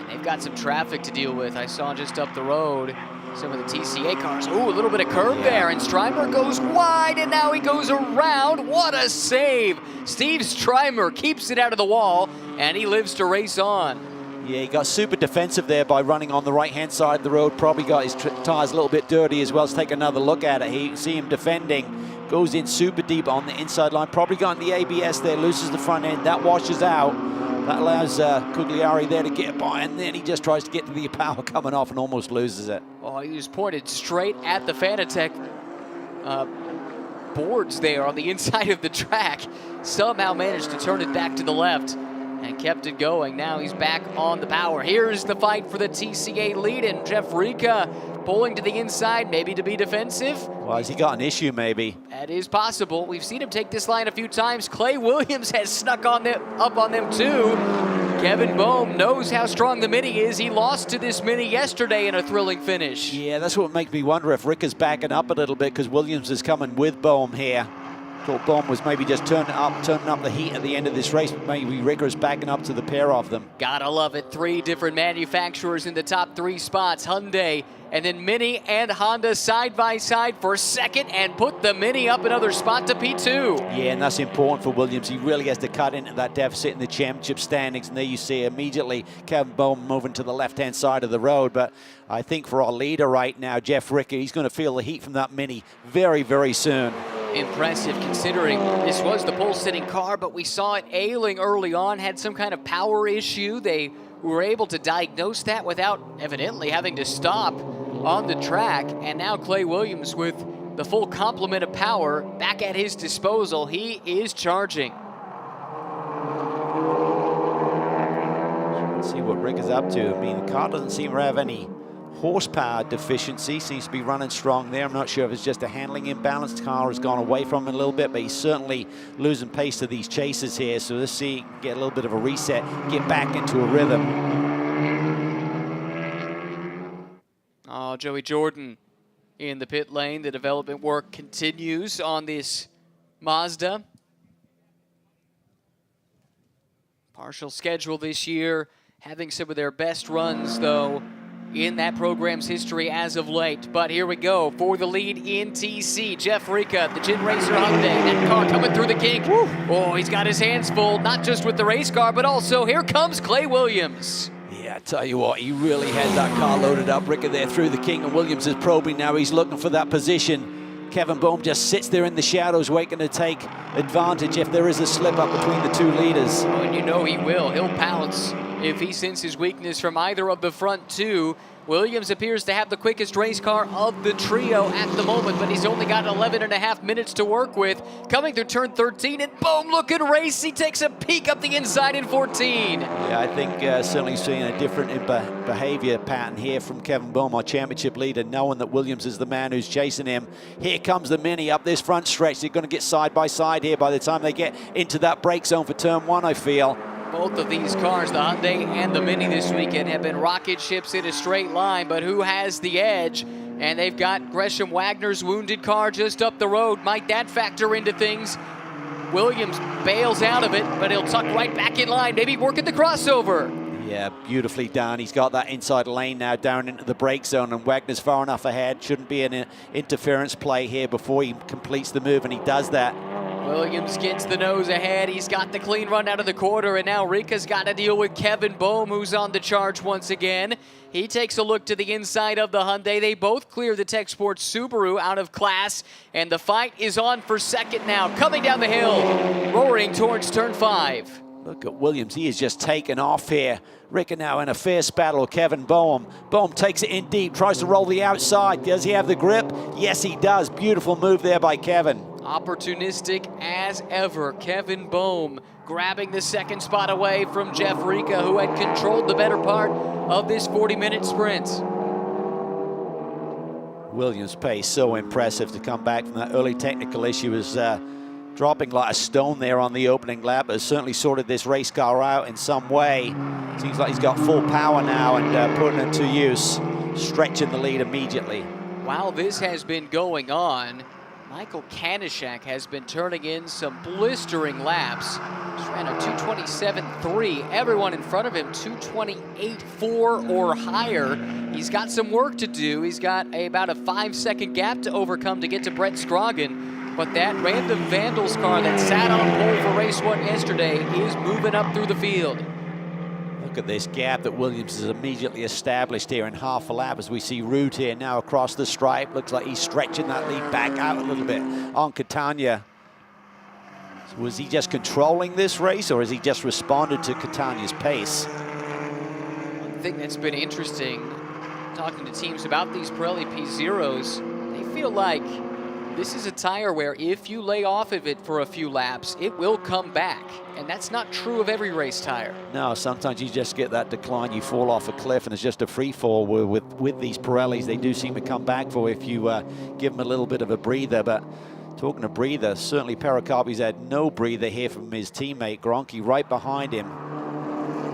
They've got some traffic to deal with. I saw just up the road some of the TCA cars. Ooh, a little bit of curve there, and Strymer goes wide, and now he goes around. What a save! Steve Strymer keeps it out of the wall, and he lives to race on. Yeah, he got super defensive there by running on the right-hand side of the road. Probably got his tires a little bit dirty as well. Let's take another look at it. You see him defending. Goes in super deep on the inside line. Probably got in the ABS there. Loses the front end. That washes out. That allows Cugliari there to get by. And then he just tries to get to the power coming off and almost loses it. Oh, he was pointed straight at the Fanatec boards there on the inside of the track. Somehow managed to turn it back to the left and kept it going. Now he's back on the power. Here's the fight for the TCA lead, and Jeff Rika pulling to the inside, maybe to be defensive. Well, has he got an issue, maybe? That is possible. We've seen him take this line a few times. Clay Williams has snuck on up on them too. Kevin Bohm knows how strong the Mini is. He lost to this Mini yesterday in a thrilling finish. Yeah, that's what makes me wonder if Rika's backing up a little bit, because Williams is coming with Bohm here. Thought Bohm was maybe just turning up the heat at the end of this race, but maybe Rika is backing up to the pair of them. Gotta love it. 3 different manufacturers in the top 3 spots. Hyundai, and then Mini and Honda side by side for 2nd, and put the Mini up another spot to P2. Yeah, and that's important for Williams. He really has to cut into that deficit in the championship standings, and there you see immediately Kevin Bohm moving to the left-hand side of the road. But I think for our leader right now, Jeff Rika, he's going to feel the heat from that Mini very, very soon. Impressive considering this was the pole-sitting car, but we saw it ailing early on, had some kind of power issue. They were able to diagnose that without evidently having to stop on the track, and now Clay Williams with the full complement of power back at his disposal. He is charging. Let's see what Rick is up to. I mean, the car doesn't seem to have any horsepower deficiency. Seems to be running strong there. I'm not sure if it's just a handling imbalance. The car has gone away from him a little bit, but he's certainly losing pace to these chases here. So let's see, get a little bit of a reset, get back into a rhythm. Oh, Joey Jordan in the pit lane. The development work continues on this Mazda. Partial schedule this year, having some of their best runs, though, in that program's history as of late. But here we go for the lead in TC. Jeff Rika, the Gin Racer Hyundai. That car coming through the kink. Woo. Oh, he's got his hands full, not just with the race car, but also here comes Clay Williams. Yeah, I tell you what, he really had that car loaded up. Rika there through the kink, and Williams is probing now. He's looking for that position. Kevin Bohm just sits there in the shadows waiting to take advantage if there is a slip up between the 2 leaders. Oh, and you know he will. He'll pounce if he senses weakness from either of the front 2. Williams appears to have the quickest race car of the trio at the moment, but he's only got 11.5 minutes to work with. Coming through turn 13, and boom, looking race. He takes a peek up the inside in 14. Yeah, I think certainly seeing a different behavior pattern here from Kevin Bohm, our championship leader, knowing that Williams is the man who's chasing him. Here comes the Mini up this front stretch. They're going to get side by side here by the time they get into that brake zone for turn 1, I feel. Both of these cars, the Hyundai and the Mini this weekend, have been rocket ships in a straight line, but who has the edge? And they've got Gresham Wagner's wounded car just up the road. Might that factor into things? Williams bails out of it, but he'll tuck right back in line, maybe working the crossover. Yeah, beautifully done. He's got that inside lane now down into the brake zone, and Wagner's far enough ahead. Shouldn't be an interference play here before he completes the move, and he does that. Williams gets the nose ahead. He's got the clean run out of the quarter, and now Rika's got to deal with Kevin Boehm, who's on the charge once again. He takes a look to the inside of the Hyundai. They both clear the Tech Sports Subaru out of class, and the fight is on for second now. Coming down the hill, roaring towards turn 5. Look at Williams, he is just taken off here. Rika now in a fierce battle with Kevin Boehm. Boehm takes it in deep, tries to roll the outside. Does he have the grip? Yes, he does. Beautiful move there by Kevin. Opportunistic as ever. Kevin Boehm grabbing the second spot away from Jeff Rika, who had controlled the better part of this 40-minute sprint. Williams' pace so impressive to come back from that early technical issue. Was dropping like a stone there on the opening lap, but has certainly sorted this race car out in some way. Seems like he's got full power now and putting it to use, stretching the lead immediately. While this has been going on, Michael Kanishak has been turning in some blistering laps. Just ran a 2:27.3. Everyone in front of him 2:28.4 or higher. He's got some work to do. He's got about a 5-second gap to overcome to get to Brett Scroggin. But that random Vandals car that sat on pole for race 1 yesterday is moving up through the field. Look at this gap that Williams has immediately established here in half a lap as we see Ruud here now across the stripe. Looks like he's stretching that lead back out a little bit on Catania. So was he just controlling this race, or has he just responded to Catania's pace? One thing that's been interesting, talking to teams about these Pirelli P0s, they feel like this is a tire where if you lay off of it for a few laps, it will come back. And that's not true of every race tire. No, sometimes you just get that decline, you fall off a cliff, and it's just a free fall. With these Pirellis, they do seem to come back for if you give them a little bit of a breather. But talking of breather, certainly Perocarpi's had no breather here from his teammate Gronchi right behind him.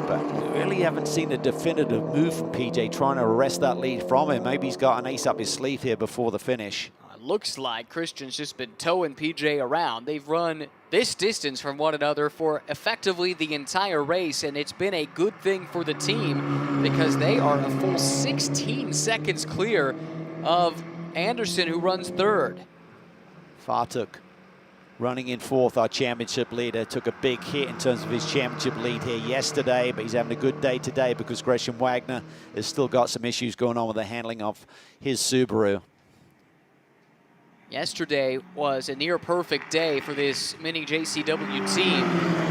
But we really haven't seen a definitive move from PJ trying to arrest that lead from him. Maybe he's got an ace up his sleeve here before the finish. Looks like Christian's just been towing PJ around. They've run this distance from one another for effectively the entire race, and it's been a good thing for the team because they are a full 16 seconds clear of Anderson, who runs third. Fartuk running in fourth, our championship leader, took a big hit in terms of his championship lead here yesterday, but he's having a good day today because Gresham Wagner has still got some issues going on with the handling of his Subaru. Yesterday was a near-perfect day for this mini JCW team.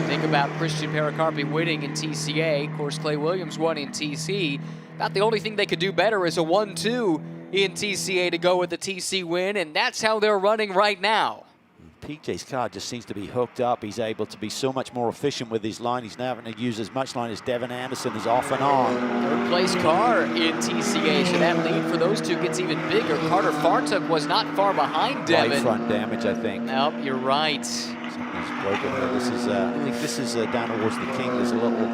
Think about Christian Perocarpi winning in TCA. Of course, Clay Williams won in TC. About the only thing they could do better is a 1-2 in TCA to go with the TC win, and that's how they're running right now. PJ's car just seems to be hooked up. He's able to be so much more efficient with his line. He's now having to use as much line as Devin Anderson is off and on. Third place car in TCA, so that lead for those two gets even bigger. Carter Fartuk was not far behind Devin. Right front damage, I think. Nope, you're right. Something's broken here. This is, I think this is down towards the King. There's a little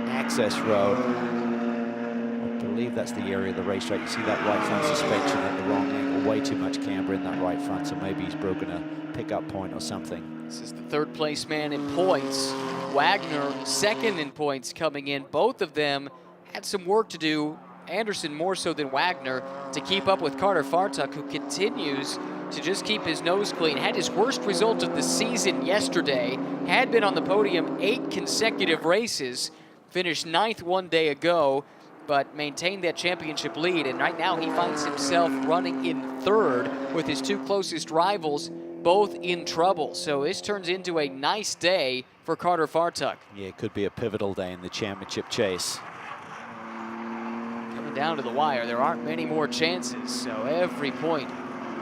access road. I believe that's the area of the racetrack. You see that right front suspension at the wrong angle. Way too much camber in that right front, so maybe he's broken a pickup point or something. This is the third place man in points. Wagner second in points coming in. Both of them had some work to do, Anderson more so than Wagner, to keep up with Carter Fartuk, who continues to just keep his nose clean. Had his worst result of the season yesterday, had been on the podium 8 consecutive races, finished 9th one day ago, but maintained that championship lead, and right now he finds himself running in third with his 2 closest rivals both in trouble. So this turns into a nice day for Carter Fartuk. Yeah, it could be a pivotal day in the championship chase. Coming down to the wire, there aren't many more chances, so every point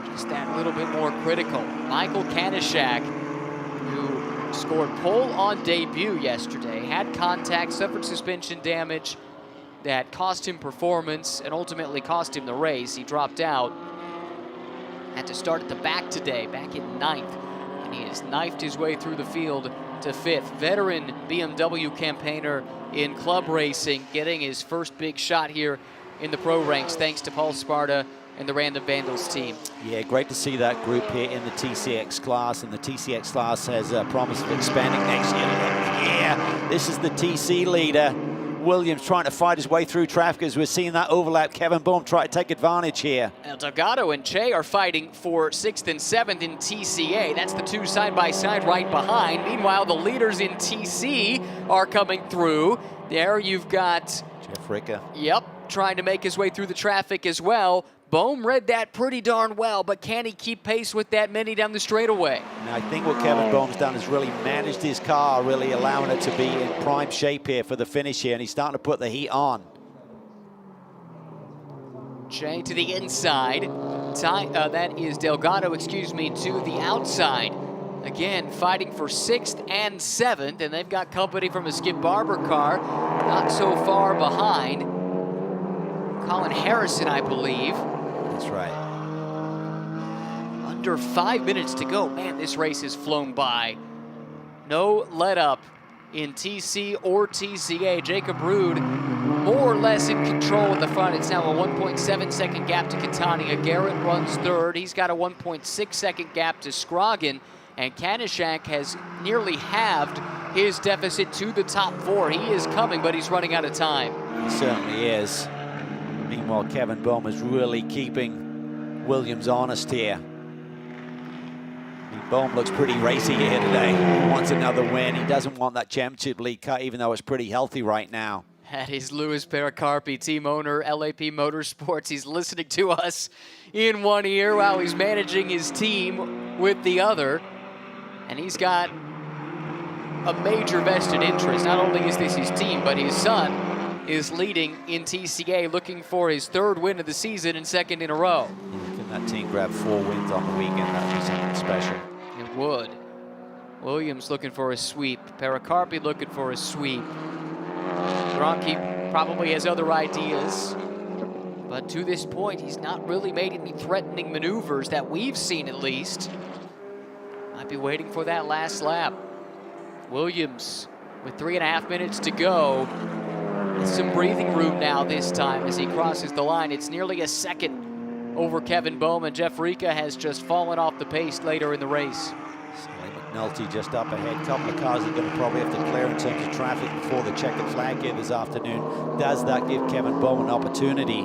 just that little bit more critical. Michael Kanishak, who scored pole on debut yesterday, had contact, suffered suspension damage that cost him performance and ultimately cost him the race. He dropped out. Had to start at the back today, back in 9th. And he has knifed his way through the field to 5th. Veteran BMW campaigner in club racing, getting his first big shot here in the pro ranks, thanks to Paul Sparta and the Random Vandals team. Yeah, great to see that group here in the TCX class, and the TCX class has a promise of expanding next year. Yeah, this is the TC leader. Williams trying to fight his way through traffic as we're seeing that overlap. Kevin Bohm try to take advantage here. Now, Delgado and Che are fighting for 6th and 7th in TCA. That's the two side-by-side right behind. Meanwhile, the leaders in TC are coming through. There you've got Jeff Ricker. Yep, trying to make his way through the traffic as well. Bohm read that pretty darn well, but can he keep pace with that mini down the straightaway? And I think what Kevin Bohm's done is really managed his car, really allowing it to be in prime shape here for the finish here, and he's starting to put the heat on. Che to the inside. That is Delgado, excuse me, to the outside. Again, fighting for 6th and 7th, and they've got company from a Skip Barber car not so far behind. Colin Harrison, I believe. That's right. Under 5 minutes to go. Man, this race has flown by. No let up in TC or TCA. Jacob Ruud more or less in control in the front. It's now a 1.7 second gap to Catania. Garrett runs third. He's got a 1.6 second gap to Scroggin. And Kanishak has nearly halved his deficit to the top 4. He is coming, but he's running out of time. He certainly is. Meanwhile, Kevin Bohm is really keeping Williams honest here. Bohm looks pretty racy here today. He wants another win. He doesn't want that championship lead cut, even though it's pretty healthy right now. That is Louis Perocarpi, team owner, LAP Motorsports. He's listening to us in one ear while he's managing his team with the other. And he's got a major vested interest. Not only is this his team, but his son is leading in TCA, looking for his 3rd win of the season and 2nd in a row. Can that team grab 4 wins on the weekend? That would be something special. It would. Williams looking for a sweep. Perocarpi looking for a sweep. Gronke probably has other ideas. But to this point, he's not really made any threatening maneuvers that we've seen, at least. Might be waiting for that last lap. Williams with 3.5 minutes to go. Some breathing room now this time as he crosses the line. It's nearly a second over Kevin Bohm, and Jeff Rica has just fallen off the pace later in the race. Sally McNulty just up ahead. A couple of cars are going to probably have to clear in terms of traffic before the checkered flag here this afternoon. Does that give Kevin Bohm an opportunity?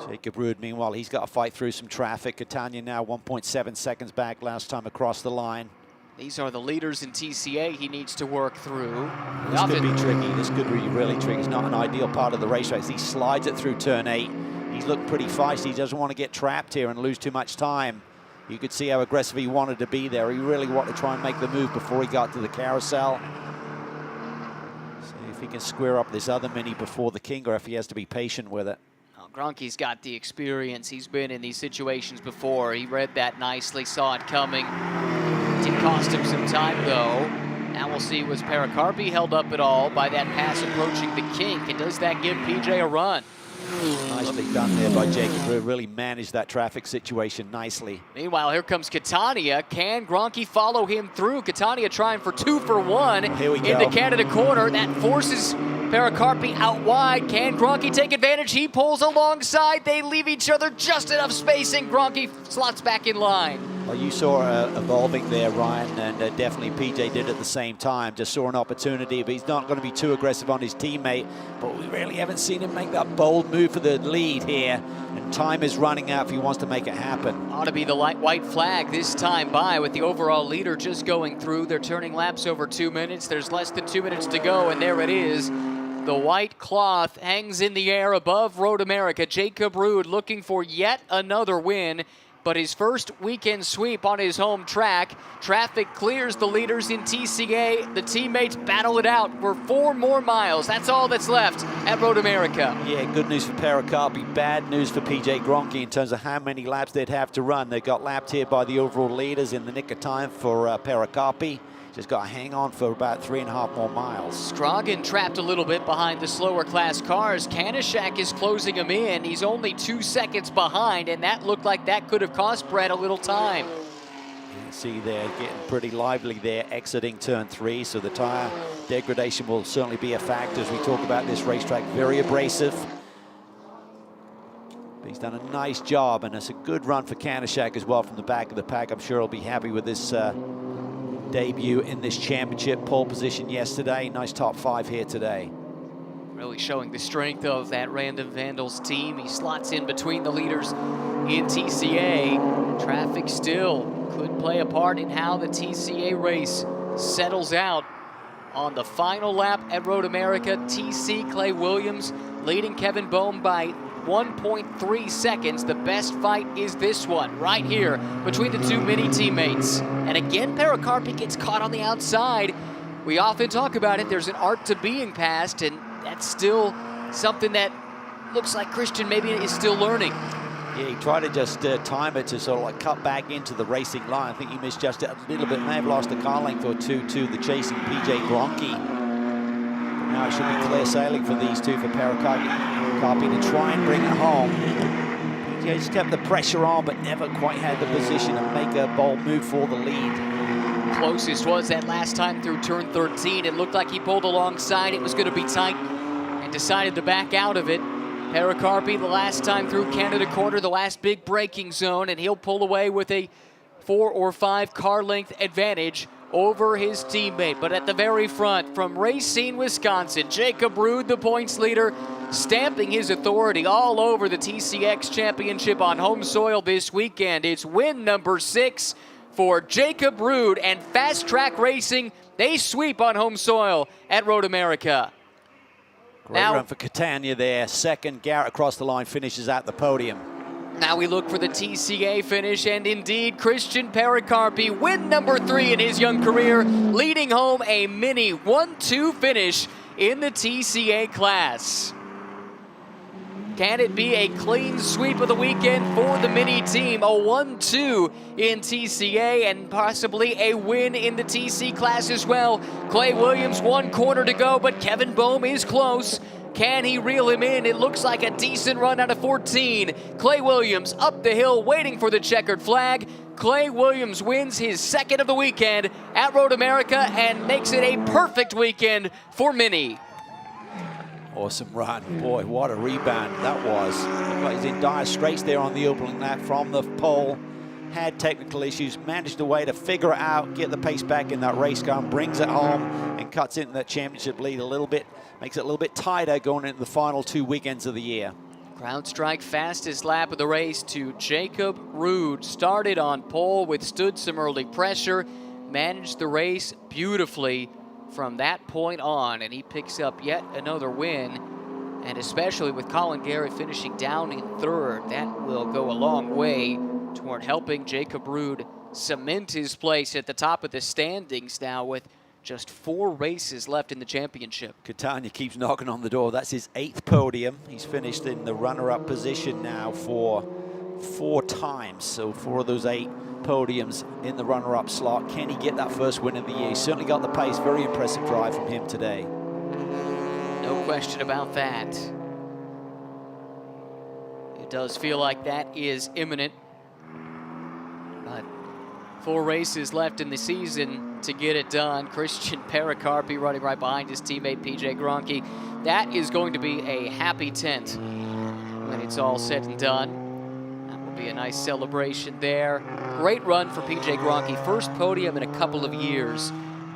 Jacob Ruud, meanwhile, he's got to fight through some traffic. Catania now 1.7 seconds back last time across the line. These are the leaders in TCA he needs to work through. This could be tricky. This could be really tricky. It's not an ideal part of the race race. He slides it through turn 8. He's looked pretty feisty. He doesn't want to get trapped here and lose too much time. You could see how aggressive he wanted to be there. He really wanted to try and make the move before he got to the carousel. See if he can square up this other Mini before the King, or if he has to be patient with it. Well, Gronke's got the experience. He's been in these situations before. He read that nicely, saw it coming. Did cost him some time, though. Now we'll see, was Perocarpi held up at all by that pass approaching the kink? And does that give PJ a run? Nicely done there by Jacob Ruud. Really managed that traffic situation nicely. Meanwhile, here comes Catania. Can Gronke follow him through? Catania trying for 2 for 1 Here we go. into Canada corner. That forces Perocarpi out wide. Can Gronke take advantage? He pulls alongside. They leave each other just enough space, and Gronke slots back in line. Well, you saw evolving there, Ryan, and definitely PJ did at the same time. Just saw an opportunity, but he's not going to be too aggressive on his teammate. But we really haven't seen him make that bold move for the lead here. And time is running out if he wants to make it happen. Ought to be the white flag this time by, with the overall leader just going through. They're turning laps over 2 minutes. There's less than 2 minutes to go, and there it is. The white cloth hangs in the air above Road America. Jacob Ruud looking for yet another win, but his first weekend sweep on his home track. Traffic clears the leaders in TCA. The teammates battle it out for 4 more miles. That's all that's left at Road America. Yeah, good news for Perocarpi, bad news for PJ Gronke in terms of how many laps they'd have to run. They got lapped here by the overall leaders in the nick of time for Perocarpi. Just got to hang on for about 3.5 more miles. Scroggin trapped a little bit behind the slower class cars. Kanishak is closing him in. He's only 2 seconds behind, and that looked like that could have cost Brett a little time. You can see they're getting pretty lively there, exiting turn 3, so the tire degradation will certainly be a factor as we talk about this racetrack. Very abrasive. But he's done a nice job, and it's a good run for Kanishak as well from the back of the pack. I'm sure he'll be happy with this debut in this championship. Pole position yesterday, nice top 5 here today. Really showing the strength of that Random Vandals team. He slots in between the leaders in TCA. Traffic still could play a part in how the TCA race settles out. On the final lap at Road America, TC Clay Williams leading Kevin Bohm by 1.3 seconds. The best fight is this one right here between the two mini teammates. And again, Perocarpi gets caught on the outside. We often talk about it. There's an art to being passed, and that's still something that looks like Christian maybe is still learning. Yeah, he tried to just time it to sort of like cut back into the racing line. I think he misjudged it a little bit. May have lost a car length or two to the chasing PJ Gronke. But now it should be clear sailing for these two, for Perocarpi to try and bring it home. PJ just kept the pressure on, but never quite had the position to make a bold move for the lead. Closest was that last time through turn 13. It looked like he pulled alongside. It was going to be tight and decided to back out of it. Perocarpi the last time through Canada Corner, the last big braking zone, and he'll pull away with a 4 or 5 car length advantage over his teammate. But at the very front, from Racine, Wisconsin, Jacob Ruud, the points leader, stamping his authority all over the TCX Championship on home soil this weekend. It's win number 6 for Jacob Ruud, and Fast Track Racing, they sweep on home soil at Road America. Great run for Catania there. Second, Garrett across the line, finishes at the podium. Now we look for the TCA finish, and indeed, Christian Perocarpi, win number 3 in his young career, leading home a mini 1-2 finish in the TCA class. Can it be a clean sweep of the weekend for the mini team? A 1-2 in TCA and possibly a win in the TC class as well. Clay Williams, 1 corner to go, but Kevin Bohm is close. Can he reel him in? It looks like a decent run out of 14. Clay Williams up the hill waiting for the checkered flag. Clay Williams wins his 2nd of the weekend at Road America and makes it a perfect weekend for Mini. Awesome run. Boy, what a rebound that was. Looked like he's in dire straits there on the opening lap from the pole. Had technical issues, managed a way to figure it out, get the pace back in that race car, and brings it home and cuts into that championship lead a little bit, makes it a little bit tighter going into the final 2 weekends of the year. Crowd strike fastest lap of the race to Jacob Ruud. Started on pole, withstood some early pressure, managed the race beautifully from that point on, and he picks up yet another win. And especially with Colin Garrett finishing down in 3rd, that will go a long way toward helping Jacob Ruud cement his place at the top of the standings now with just 4 races left in the championship. Catania keeps knocking on the door. That's his 8th podium. He's finished in the runner-up position now for 4 times. So 4 of those 8 podiums in the runner-up slot. Can he get that first win of the year? He's certainly got the pace. Very impressive drive from him today. No question about that. It does feel like that is imminent. But 4 races left in the season to get it done. Christian Perocarpi running right behind his teammate PJ Gronke. That is going to be a happy tent when it's all said and done. That will be a nice celebration there. Great run for PJ Gronke. First podium in a couple of years.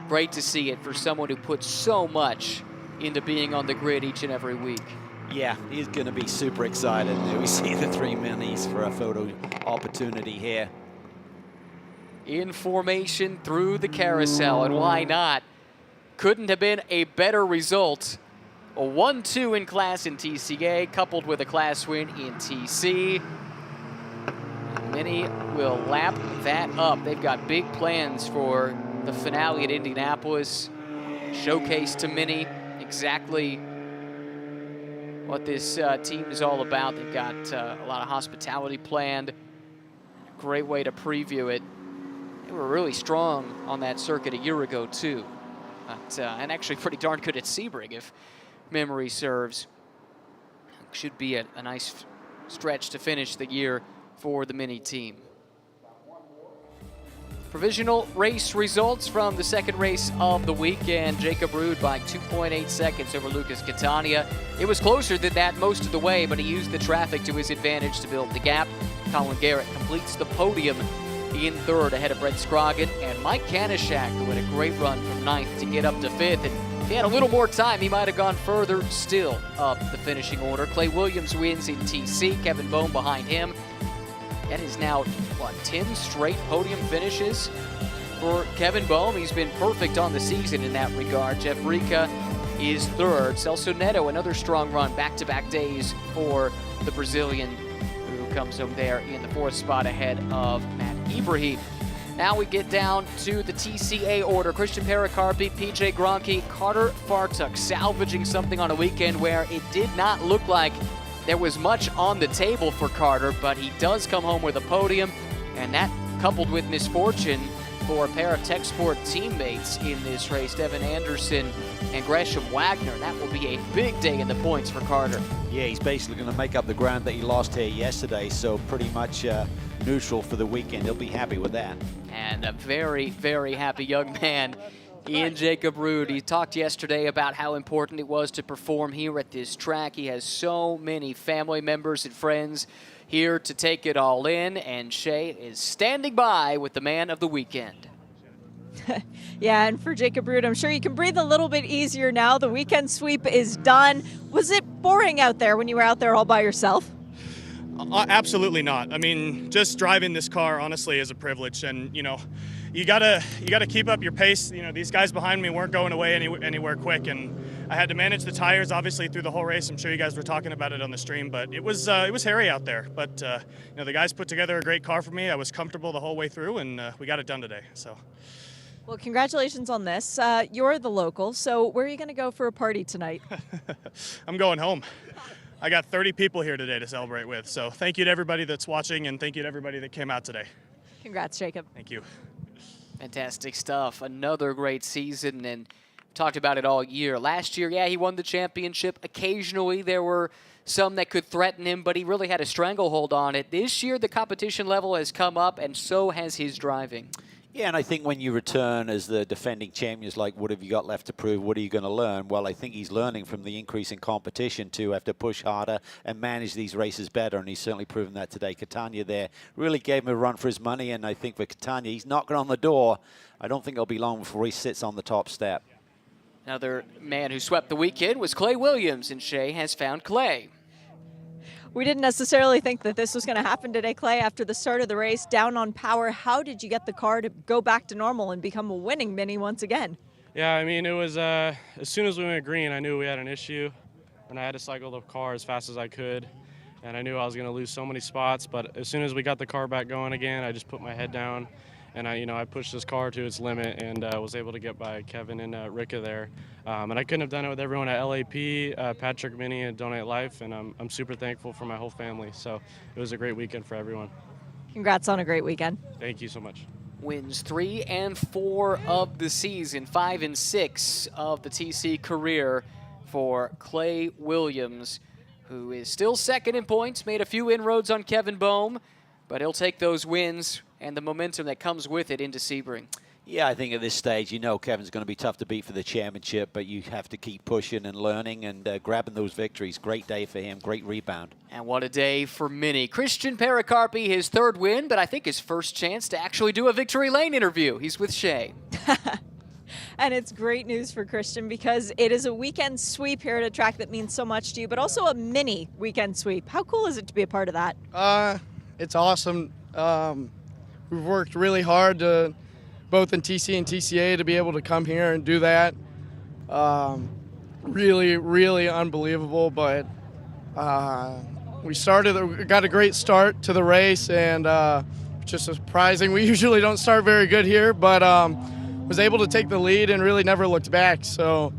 Great to see it for someone who puts so much into being on the grid each and every week. Yeah, he's going to be super excited. We see the 3 minis for a photo opportunity here. In formation through the carousel, and why not? Couldn't have been a better result. A 1-2 in class in TCA, coupled with a class win in TC. Mini will lap that up. They've got big plans for the finale at Indianapolis. Showcase to Mini exactly what this team is all about. They've got a lot of hospitality planned. Great way to preview it. They were really strong on that circuit a year ago too. And actually pretty darn good at Sebring if memory serves. Should be a nice stretch to finish the year for the Mini team. Provisional race results from the 2nd race of the weekend. Jacob Ruud by 2.8 seconds over Lucas Catania. It was closer than that most of the way, but he used the traffic to his advantage to build the gap. Colin Garrett completes the podium in third ahead of Brett Scroggin, and Mike Kanishak, who had a great run from ninth to get up to fifth. And if he had a little more time, he might have gone further still up the finishing order. Clay Williams wins in TC, Kevin Bohm behind him. That is now, 10 straight podium finishes for Kevin Bohm. He's been perfect on the season in that regard. Jeff Rica is third. Celso Neto, another strong run, back-to-back days for the Brazilian, who comes home there in the fourth spot ahead of Matt Ibrahim. Now we get down to the TCA order. Christian Perocarpi, PJ Gronke, Carter Fartuk salvaging something on a weekend where it did not look like there was much on the table for Carter, but he does come home with a podium, and that coupled with misfortune for a pair of Tech Sport teammates in this race, Devin Anderson and Gresham Wagner. That will be a big day in the points for Carter. Yeah, he's basically going to make up the ground that he lost here yesterday, so pretty much neutral for the weekend. He'll be happy with that. And a very, very happy young man, Ian Jacob Ruud. He talked yesterday about how important it was to perform here at this track. He has so many family members and friends here to take it all in, and Shea is standing by with the man of the weekend. Yeah, and for Jacob Ruud, I'm sure you can breathe a little bit easier now. The weekend sweep is done. Was it boring out there when you were out there all by yourself? Absolutely not. I mean, just driving this car, honestly, is a privilege. And, you know, you gotta keep up your pace. You know, these guys behind me weren't going away anywhere quick, and I had to manage the tires, obviously, through the whole race. I'm sure you guys were talking about it on the stream, but it was hairy out there. But, you know, the guys put together a great car for me. I was comfortable the whole way through, and we got it done today, so. Well, congratulations on this. You're the local, so where are you going to go for a party tonight? I'm going home. I got 30 people here today to celebrate with, so thank you to everybody that's watching, and thank you to everybody that came out today. Congrats, Jacob. Thank you. Fantastic stuff. Another great season, and talked about it all year. Last year, yeah, he won the championship. Occasionally, there were some that could threaten him, but he really had a stranglehold on it. This year, the competition level has come up, and so has his driving. Yeah, and I think when you return as the defending champions, like, what have you got left to prove? What are you going to learn? Well, I think he's learning from the increase in competition to have to push harder and manage these races better, and he's certainly proven that today. Catania there really gave him a run for his money, and I think for Catania, he's knocking on the door. I don't think it'll be long before he sits on the top step. Another man who swept the weekend was Clay Williams, and Shea has found Clay. We didn't necessarily think that this was going to happen today, Clay. After the start of the race, down on power, how did you get the car to go back to normal and become a winning Mini once again? Yeah, I mean, it was as soon as we went green, I knew we had an issue, and I had to cycle the car as fast as I could, and I knew I was going to lose so many spots. But as soon as we got the car back going again, I just put my head down, and I pushed this car to its limit, and was able to get by Kevin and Ricka there. And I couldn't have done it with everyone at LAP, Patrick, Minnie, and Donate Life, and I'm super thankful for my whole family. So it was a great weekend for everyone. Congrats on a great weekend. Thank you so much. Wins 3 and 4 of the season, 5 and 6 of the TC career for Clay Williams, who is still second in points, made a few inroads on Kevin Bohm, but he'll take those wins and the momentum that comes with it into Sebring. Yeah, I think at this stage, you know Kevin's going to be tough to beat for the championship, but you have to keep pushing and learning and grabbing those victories. Great day for him, great rebound. And what a day for Mini. Christian Perocarpi, his third win, but I think his first chance to actually do a Victory Lane interview. He's with Shea. And it's great news for Christian because it is a weekend sweep here at a track that means so much to you, but also a Mini weekend sweep. How cool is it to be a part of that? It's awesome. We've worked really hard to, both in TC and TCA, to be able to come here and do that. Really, really unbelievable, but we got a great start to the race, and just surprising. We usually don't start very good here, but was able to take the lead and really never looked back. So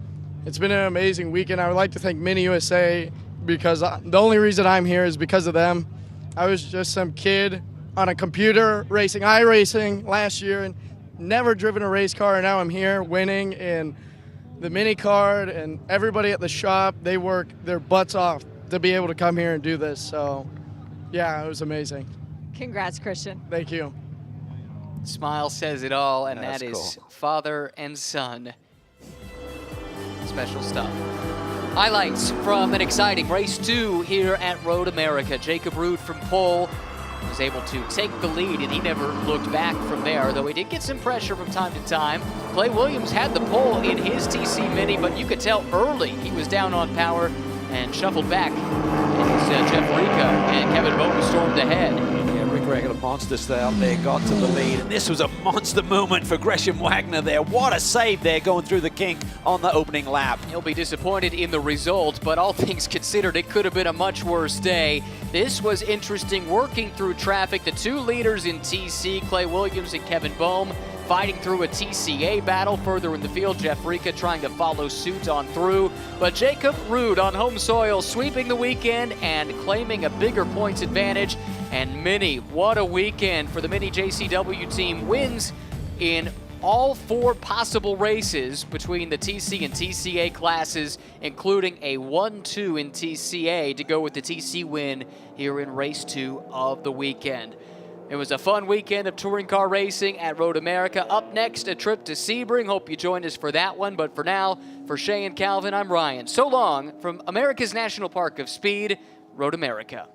it's been an amazing weekend. I would like to thank Mini USA because the only reason I'm here is because of them. I was just some kid on a computer racing iRacing last year and never driven a race car, and now I'm here winning in the Mini card, and everybody at the shop, they work their butts off to be able to come here and do this. So yeah, it was amazing. Congrats, Christian. Thank you. Smile says it all, and That's that is cool. father and son. Special stuff. Highlights from an exciting race 2 here at Road America. Jacob Ruud from pole, was able to take the lead, and he never looked back from there, though he did get some pressure from time to time. Clay Williams had the pole in his TC Mini, but you could tell early he was down on power and shuffled back. As Jeff Rica and Kevin Bowman stormed ahead. Yeah, Rick Regular monsters out there got to the lead, and this was a monster moment for Gresham Wagner there. What a save there going through the kink on the opening lap. He'll be disappointed in the result, but all things considered, it could have been a much worse day. This was interesting working through traffic. The two leaders in TC, Clay Williams and Kevin Bohm, fighting through a TCA battle further in the field. Jeff Rica trying to follow suit on through. But Jacob Ruud on home soil sweeping the weekend and claiming a bigger points advantage. And Mini, what a weekend for the Mini JCW team. Wins in all 4 possible races between the TC and TCA classes, including a 1-2 in TCA to go with the TC win here in race 2 of the weekend. It was a fun weekend of touring car racing at Road America. Up next, a trip to Sebring. Hope you joined us for that one. But for now, for Shay and Calvin, I'm Ryan. So long from America's National Park of Speed, Road America.